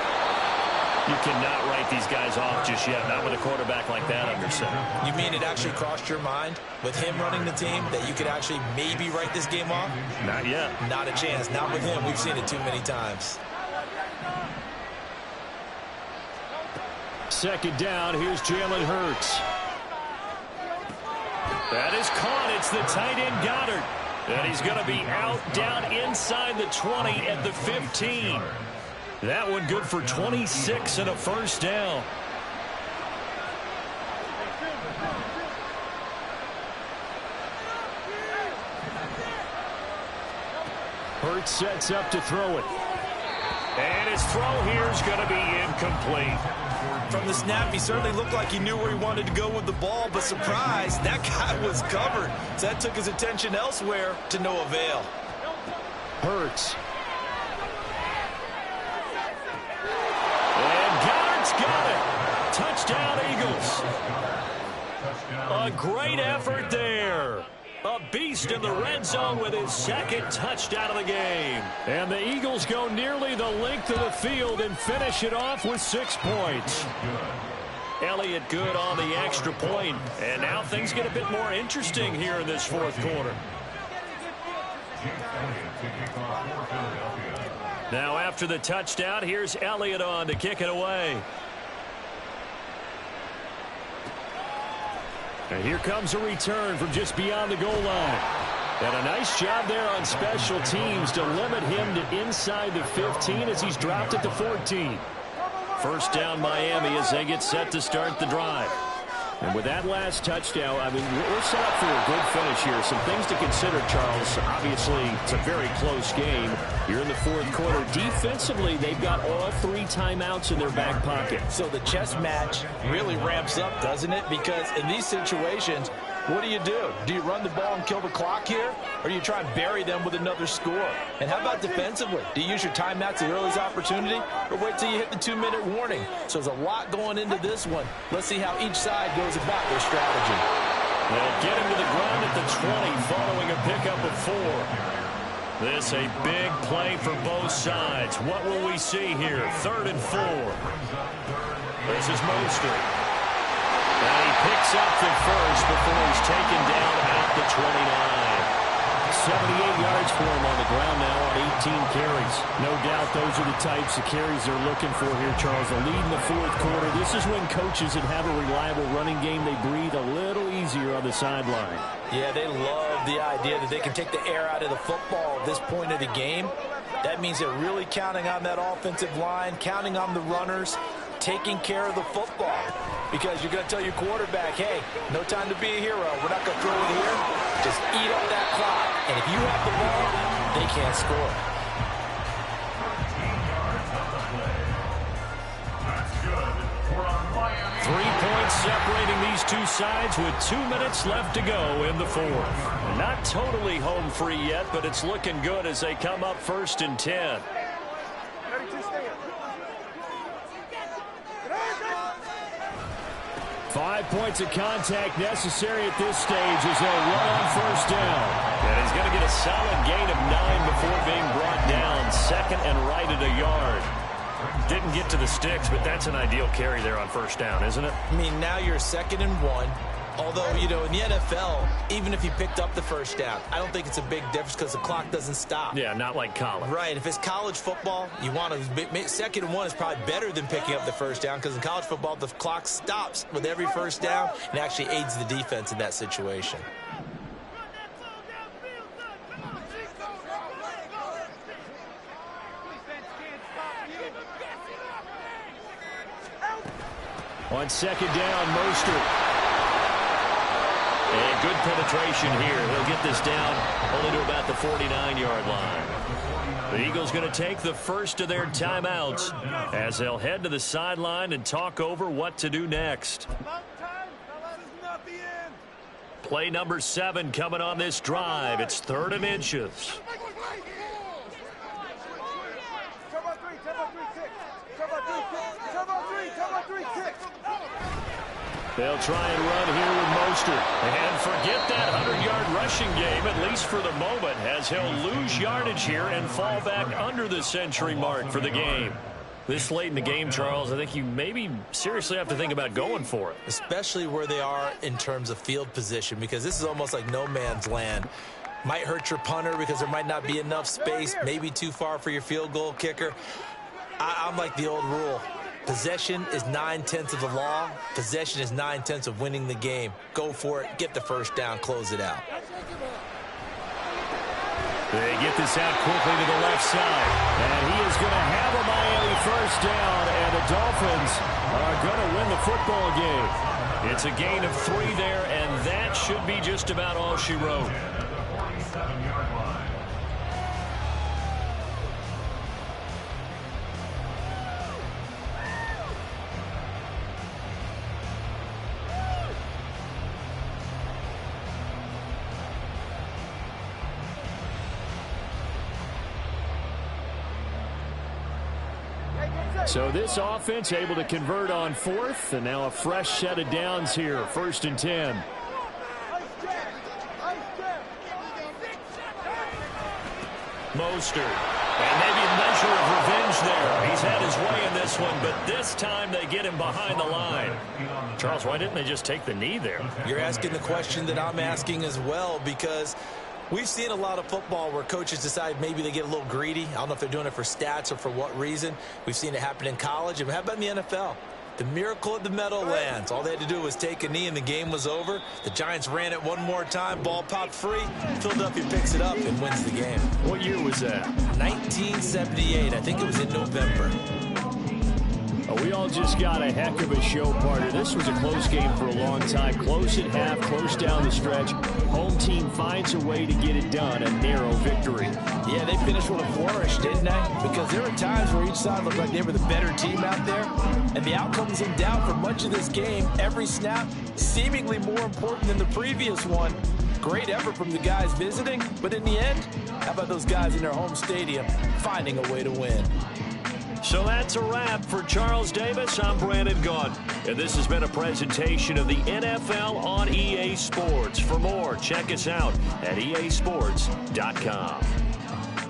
You cannot write these guys off just yet, not with a quarterback like that under center. You mean it actually crossed your mind with him running the team that you could actually maybe write this game off? Not yet. Not a chance. Not with him. We've seen it too many times. Second down, here's Jalen Hurts. That is caught. It's the tight end Goddard. And he's going to be out down inside the 20 at the 15. That one good for 26 and a first down. Hurts sets up to throw it. And his throw here is going to be incomplete. From the snap, he certainly looked like he knew where he wanted to go with the ball, but surprise, that guy was covered. So that took his attention elsewhere to no avail. Hurts. And Goddard's got it. Touchdown, Eagles. A great effort there. A beast in the red zone with his second touchdown of the game. And the Eagles go nearly the length of the field and finish it off with 6 points. Elliott good on the extra point. And now things get a bit more interesting here in this fourth quarter. Now after the touchdown, here's Elliott on to kick it away. And here comes a return from just beyond the goal line. And a nice job there on special teams to limit him to inside the 15 as he's dropped it to 14. First down Miami as they get set to start the drive. And with that last touchdown, I mean, we're set up for a good finish here. Some things to consider, Charles. Obviously, it's a very close game. You're in the fourth quarter. Defensively, they've got all 3 timeouts in their back pocket. So the chess match really ramps up, doesn't it? Because in these situations, what do? Do you run the ball and kill the clock here? Or do you try and bury them with another score? And how about defensively? Do you use your timeouts at earliest opportunity? Or wait till you hit the 2-minute warning? So there's a lot going into this one. Let's see how each side goes about their strategy. They'll get him to the ground at the 20 following a pickup of 4. This a big play for both sides. What will we see here? 3rd and 4. This is Mostert. And he picks up the first before he's taken down at the 29. 78 yards for him on the ground now on 18 carries. No doubt those are the types of carries they're looking for here, Charles. A lead in the fourth quarter. This is when coaches that have a reliable running game, they breathe a little easier on the sideline. Yeah, they love the idea that they can take the air out of the football at this point of the game. That means they're really counting on that offensive line, counting on the runners, taking care of the football. Because you're going to tell your quarterback, hey, no time to be a hero. We're not going to throw it here. Just eat up that clock. And if you have the ball, they can't score. That's good for a Miami. 3 points separating these two sides with 2 minutes left to go in the fourth. Not totally home free yet, but it's looking good as they come up 1st and 10. 5 points of contact necessary at this stage as they'll run on first down. And he's going to get a solid gain of 9 before being brought down. 2nd and right at a yard. Didn't get to the sticks, but that's an ideal carry there on first down, isn't it? I mean, now you're 2nd and 1. Although, you know, in the NFL, even if you picked up the first down, I don't think it's a big difference because the clock doesn't stop. Yeah, not like college. Right. If it's college football, you want to 2nd and 1 is probably better than picking up the first down because in college football, the clock stops with every first down and actually aids the defense in that situation. On 2nd down, Mostert. And good penetration here. He'll get this down only to about the 49-yard line. The Eagles going to take the first of their timeouts as they'll head to the sideline and talk over what to do next. Play number 7 coming on this drive. It's 3rd and inches. They'll try and run here with Mostert. And forget that 100-yard rushing game, at least for the moment, as he'll lose yardage here and fall back under the century mark for the game. This late in the game, Charles, I think you maybe seriously have to think about going for it. Especially where they are in terms of field position, because this is almost like no man's land. Might hurt your punter because there might not be enough space, maybe too far for your field goal kicker. I'm like the old rule. Possession is 9/10 of the law. Possession is 9/10 of winning the game. Go for it. Get the first down. Close it out. They get this out quickly to the left side. And he is going to have a Miami first down. And the Dolphins are going to win the football game. It's a gain of 3 there, and that should be just about all she wrote. 27-yard line. So this offense able to convert on 4th, and now a fresh set of downs here, 1st and 10. Mostert. And maybe a measure of revenge there. He's had his way in this one, but this time they get him behind the line. Charles, why didn't they just take the knee there? You're asking the question that I'm asking as well, because we've seen a lot of football where coaches decide maybe they get a little greedy. I don't know if they're doing it for stats or for what reason. We've seen it happen in college. And how about in the NFL? The miracle of the Meadowlands. All they had to do was take a knee and the game was over. The Giants ran it one more time. Ball popped free. Philadelphia picks it up and wins the game. What year was that? 1978. I think it was in November. We all just got a heck of a show, partner. This was a close game for a long time. Close at half, close down the stretch. Home team finds a way to get it done. A narrow victory. Yeah, they finished with a flourish, didn't they? Because there were times where each side looked like they were the better team out there. And the outcome's in doubt for much of this game. Every snap seemingly more important than the previous one. Great effort from the guys visiting. But in the end, how about those guys in their home stadium finding a way to win? So that's a wrap for Charles Davis. I'm Brandon Gaudin, and this has been a presentation of the NFL on EA Sports. For more, check us out at easports.com.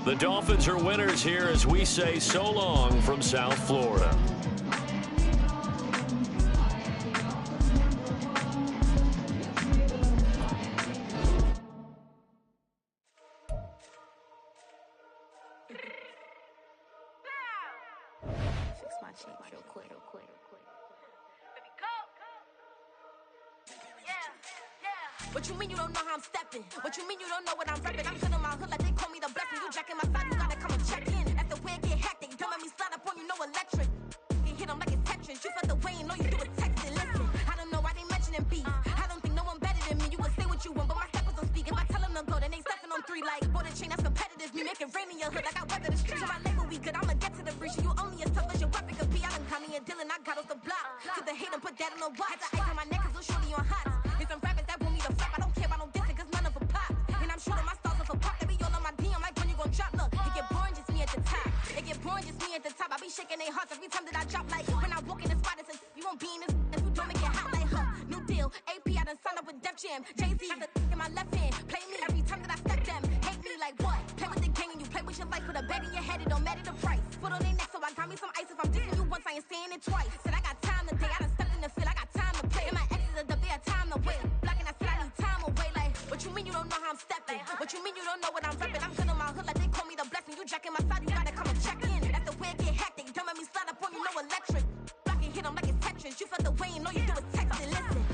The Dolphins are winners here as we say so long from South Florida. What you mean you don't know how I'm stepping? What you mean you don't know what I'm repping? I'm feeling my hood like they call me the blessing. You jacking my side, you gotta come and check in. That's the way it get hectic. Don't let me slide up on you, no electric. You hit them like it's Tetris. You felt the way and all you do is text it. Listen, I don't know why they mentioning beef. I don't think no one better than me. You would say what you want, but my steppers don't speak. If I tell them to go, then they stepping on 3 like border chain. That's competitive. Me making rain in your hood like I weather the streets. So my label we good. I'ma get to the breach. You only as tough as your weapon could be. I done caught me a Dylan. I got off the block. Took the hate and put that on the watch. Had the ice on my neck 'cause little shorty on hot. There's some rappers that want me to flop. I don't care about no dissing 'cause none of them pop. And I'm shooting my stars off a pop. They be all on my DM like when you gon' drop. Look, it get boring just me at the top. It get boring just me at the top. I be shaking their hearts every time that I drop. Like when I walk in the spot, it says you won't be in this if you don't make it hot like her. New deal, AP. I done signed up with Def Jam. Jay-Z has the in my left hand. Play me every time that I step them. Hate me like what? Play with the gang and you play with your life. Put a bet in your head, it don't matter the price. Put on their neck, so I got me some ice. If I'm dissing you once, I ain't saying it twice. Said I got time today. I done stepped in the field. I got time to play. And my exes are up there, time to wait. Blocking, I said I need time away. Like, what you mean you don't know how I'm stepping? What you mean you don't know what I'm repping? I'm feeling my hood like they call me the blessing. You jacking my side, you gotta come and check in. That's the way it get hectic. Don't let me slide up on you, no electric. Blocking, hit them like it's Tetris. You felt the way and all you do is text it. Listen.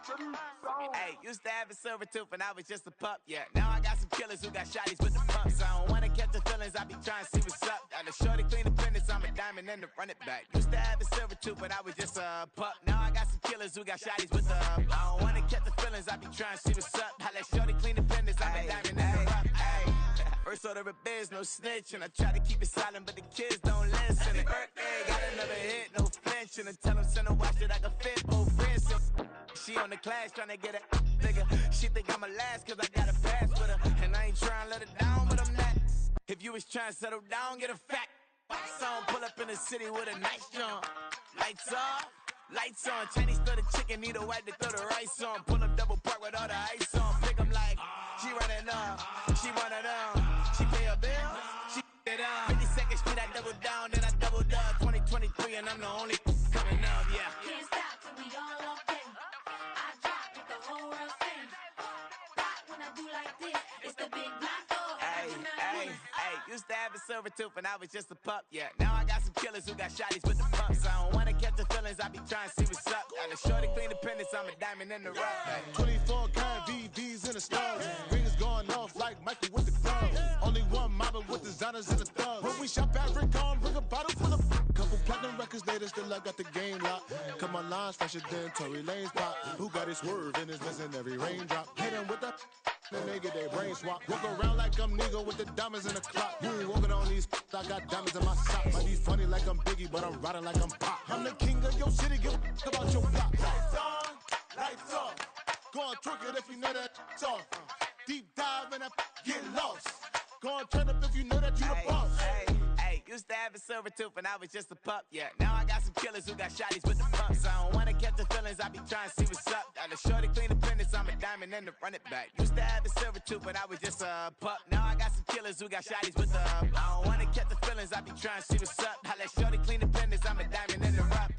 City Hey, used to have a silver tooth when I was just a pup, yeah. Now I got some killers who got shotties with the pumps. I don't wanna catch the feelings, I be trying to see what's up. Got a shorty clean the fitness, I'm a diamond and to run it back. Used to have a silver tooth when I was just a pup. Now I got some killers who got shotties with the I don't wanna catch the feelings, I be trying to see what's up. I let shorty clean the fitness, I'm a diamond and to run it. First order of biz, no snitch, and I try to keep it silent, but the kids don't listen. And birthday, got another hit, no flinch, and I tell them send a watch that I can fit both wrists. She on the class trying to get a nigga. She think I'm a last cause I got a pass with her. And I ain't trying to let her down, but I'm not. If you was trying to settle down, get a fat song. Pull up in the city with a nice jump. Lights off, lights on. Chinese throw the chicken, need a wipe to throw the rice on. Pull up double park with all the ice on. Pick 'em like, she running up, she one of them. She pay her bills, she it up. 52nd Street, I double down, then I doubled up. 2023, and I'm the only coming up, yeah. Can't stop till we all okay. I drop with the whole world sing. Rock when I do like this. It's the big black dog. Hey, used to have a silver tooth when I was just a pup, yeah. Now I got some killers who got shotties with the pumps. I don't wanna catch the feelings, I be trying to see what's up. Got a shorty clean the pendants, I'm a diamond in the rough. Hey. 24 karat VVs in the stars. Rings going off like Michael with the gloves. Only one mobbing with designers in the thugs. When we shop at Rincon, bring a bottle full of couple platinum records later, still I got the game locked. Cut my lines fresher than Tory Lane's pop. Who got his swerve and is missing every raindrop. Hit him with the then they get their brain swap. Walk around like I'm nigga with the diamonds in the clock. You ain't walking on these I got diamonds in my socks. Might be funny like I'm Biggie, but I'm riding like I'm Pop. I'm the king of your city, give a about your block. Lights on, lights off. Go on, twerk it if you know that it's off. Deep dive and get lost. Go on, turn up if you know that you the boss. Used to have a silver tooth when I was just a pup, yeah. Now I got some killers who got shotties with the pumps. I don't wanna catch the feelings, I be trying to see what's up. Got a shorty clean the pendants, I'm a diamond and to run it back. Used to have a silver tooth when I was just a pup. Now I got some killers who got shotties with the I don't wanna catch the feelings, I be trying to see what's up. I let shorty clean the pendants, I'm a diamond and to run it.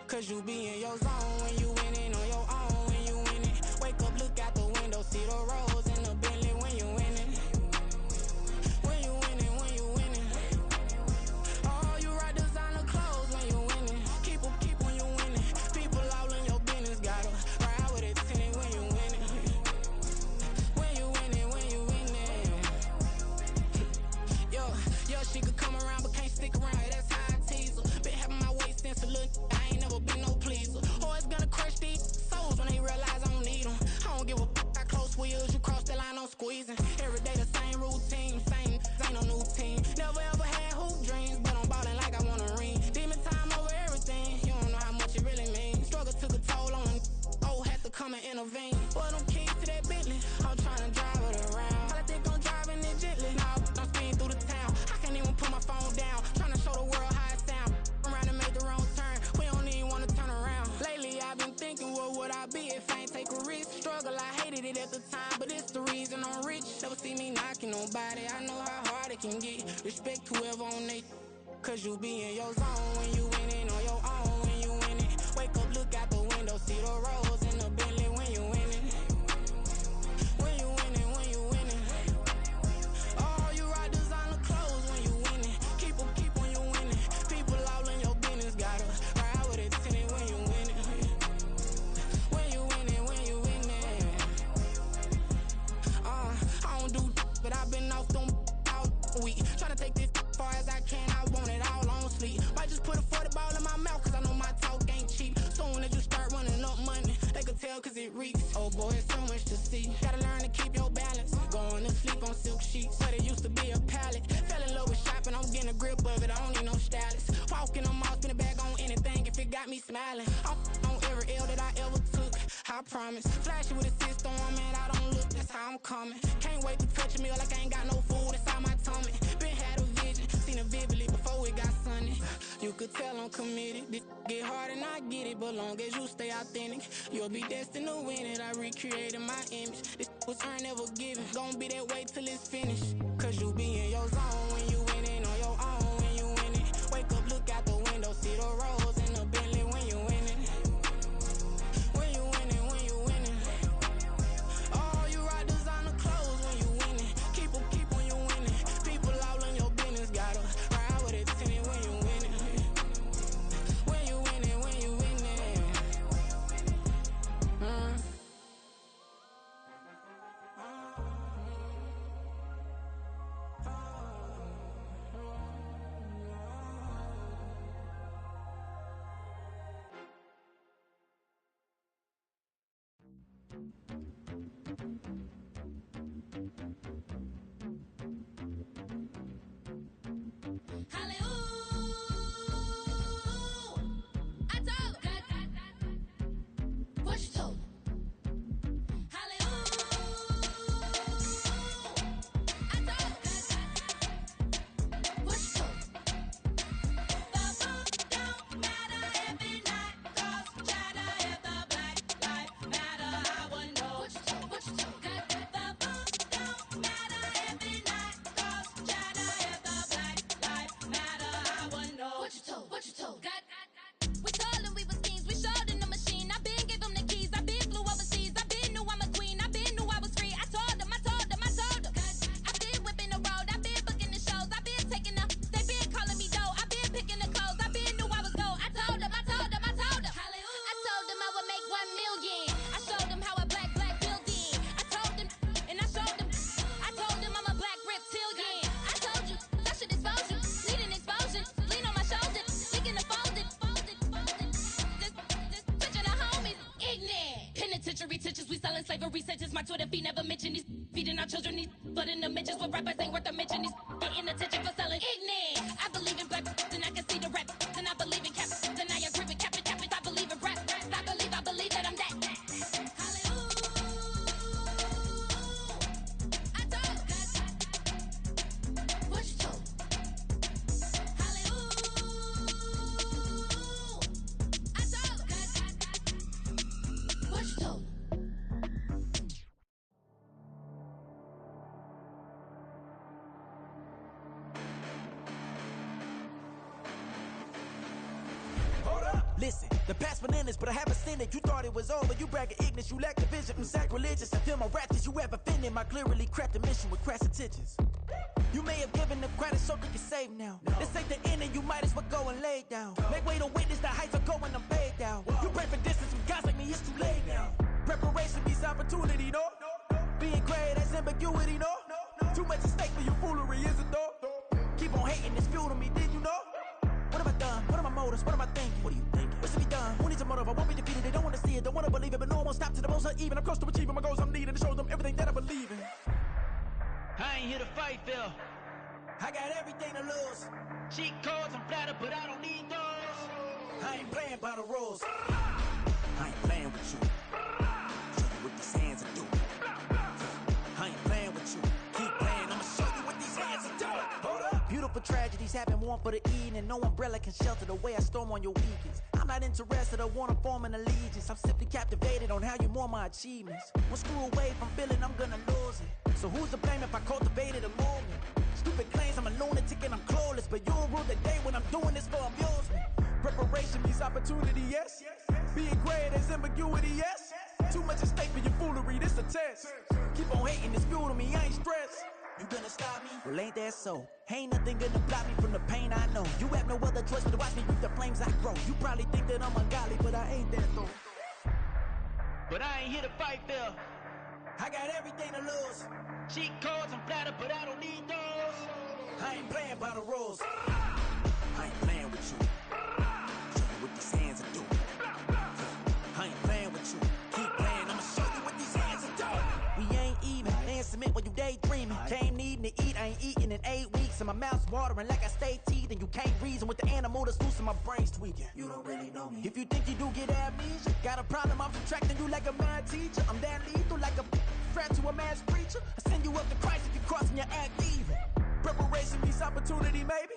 Cause you be in your zone when you winning on your own when you winning. Wake up, look out the window, see the rose in the Bentley when you winning. When you winning, when you winning. Oh, you rock designer clothes when you winning. Keep when you winning. People all in your business, gotta ride with it tinted when you winning. When you winning, when you winning. Yo, she could come around but can't stick around. That's how I tease her. Been having my waist since a little. I ain't never been no pleaser. Always gonna crush these souls when they realize I don't need them. I don't give a f*** how close wheels. You cross that line, I'm squeezing. Every day the same routine, same ain't no new team. Never ever had hoop dreams, but I'm ballin' like I want a ring. Demon time over everything. You don't know how much it really means. Struggle took a toll on them. Oh, had to come and intervene. Boy, them keys to that Bentley. I'm tryna drive it around. I think I'm driving it gently. Now I'm speeding through the town. I can't even put my phone down. Tryna show the world how it sound. Around and make the wrong turn. We don't even wanna turn around. Lately I've been thinking, what would I be if I ain't take a risk? Struggle, I hated it at the time, but it's the reason I'm rich. Never see me knocking nobody. I know how hard it can get. Respect whoever on they. Cause you be in your zone when you winning on your own when you winning. Wake up, look out the window, see the rose in the Bentley when you winning. When you winning, when you winning. Oh, you rock designer clothes when you winning. Keep when you winning. People all in your business, gotta ride with it tinted when you winning. When you winning, when you winning. I don't do but I've been off them all week. Tryna take this far as I can, I want it all on sleep. Might just put a 40 ball in my mouth, cause I know my talk ain't cheap. Soon as you start running up money, they can tell cause it reeks. Oh boy, it's so much to see. Gotta learn to keep your balance. Going to sleep on silk sheets, but it used to be a pallet. Fell in love with shopping, I'm getting a grip of it, I don't need no stylist. Walking them off, spin a bag on anything if it got me smiling. I'm on every L that I ever took, I promise. Flashy with a system on, man, I don't look, that's how I'm coming. Can't wait to touch a meal like I ain't got no food inside my tummy. Been had a vision, seen it vividly before it got sunny. You could tell I'm committed. This get hard and I get it, but long as you stay authentic, you'll be destined to win it. I recreated my image. This was earned, never given. Gonna be that way till it's finished. Cause you be in your zone when you winning on your own when you winning. Wake up, look out the window, see the rose in the Bentley when you winning. When you winning, when you winning. Oh, you rock designer clothes when you winning. Keep when you winning. People all in your business, gotta ride with it tinted when you winning. When you winning, when you winning. My Twitter feed never mention these feeding our children these but in the mentions with rappers ain't worth a mention these getting attention for selling ignorant. I believe in black and I can see the rap and I believe in cap and I agree with cap I believe in rap I believe that I'm that. Listen, the past bananas, but I haven't seen it. You thought it was over, you bragging ignorance, you lack the vision. I'm sacrilegious, I feel my wrath as you ever offended. My clearly crafted mission with crass intentions. You may have given them credit so they can save now. This ain't the end and you might as well go and lay down. Make way to witness the heights are going, I'm paid down. You pray for distance from guys like me, it's too late now. Preparation beats opportunity, no? Being great, that's ambiguity, no? Too much at stake for your foolery, is it though? Keep on hating, it's fuel to me, did you know? What have I done? What are my motives? What am I thinking? What are you thinking? What's to be done? Who needs a motive? I won't be defeated. They don't want to see it, don't want to believe it, but no one will stop to the most uneven. I'm close to achieving my goals. I'm needing to show them everything that I believe in. I ain't here to fight, Phil. I got everything to lose. Cheat codes, I'm flattered, but I don't need those. I ain't playing by the rules. I ain't playing with you. Show you what these hands are doing. I ain't playing with you. Keep playing, I'ma show you what these hands are doing. Hold up. Beautiful tragedies happen, one for the evening. No umbrella can shelter the way I storm on your weekends. I'm not interested, I wanna form an allegiance. I'm simply captivated on how you more my achievements. One screw away from feeling I'm gonna lose it. So who's to blame if I cultivated a movement? Stupid claims I'm a lunatic and I'm clueless, but you'll rule the day when I'm doing this for amusement. Preparation means opportunity, yes. Being great is ambiguity, yes. Too much at stake for your foolery, this a test. Keep on hating, it's fuel to me, I ain't stressed. You gonna stop me? Well, ain't that so? Ain't nothing gonna block me from the pain I know. You have no other choice but to watch me reap the flames I grow. You probably think that I'm ungodly, but I ain't that though. But I ain't here to fight, Phil. I got everything to lose. Cheat codes, I'm flattered, but I don't need those. I ain't playing by the rules. I ain't playing with you. Show you what these hands are doing. I ain't playing with you. Keep playing, I'ma show you what these hands are doing. We ain't even. They ain't submit when you daydreaming. Came needing to eat, I ain't eating in 8 weeks. And my mouth's watering like I stay teeth. And you can't reason with the animal that's loose and my brain's tweaking. You don't really know me. If you think you do get amnesia, got a problem, I'm subtracting you like a mad teacher. I'm that lethal like a threat to a mass preacher. I send you up to Christ if you crossing your act evil. Preparation means opportunity, maybe.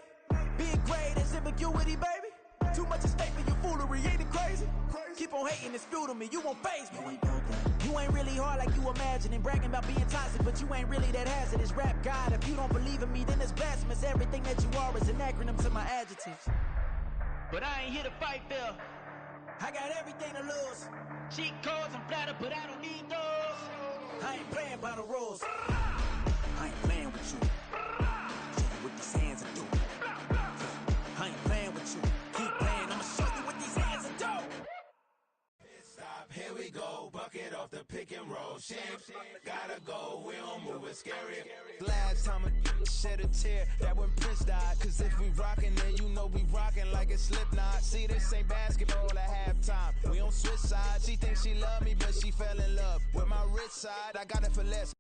Being great is ambiguity, baby. Too much at stake for your foolery, ain't it crazy? Keep on hating, it's fuel to me, you won't faze me. You ain't really hard like you imagining, bragging about being toxic, but you ain't really that hazardous. Rap God, if you don't believe in me, then it's blasphemous. Everything that you are is an acronym to my adjectives. But I ain't here to fight fair. I got everything to lose. Cheat codes, I'm flattered, but I don't need those. I ain't playing by the rules. I ain't playing with you. Show you what these hands are doing. I ain't playing with you. Keep playing, I'ma show you what these hands are doing. Stop, here we go. Bucket off the pick and roll. Shit, gotta go. We don't move it scary. Last time a shed a tear, that when Prince died. Cause if we rockin', then you know we rockin' like it's Slipknot. See, this ain't basketball at halftime. We on switch sides. She thinks she love me, but she fell in love with my rich side. I got it for less.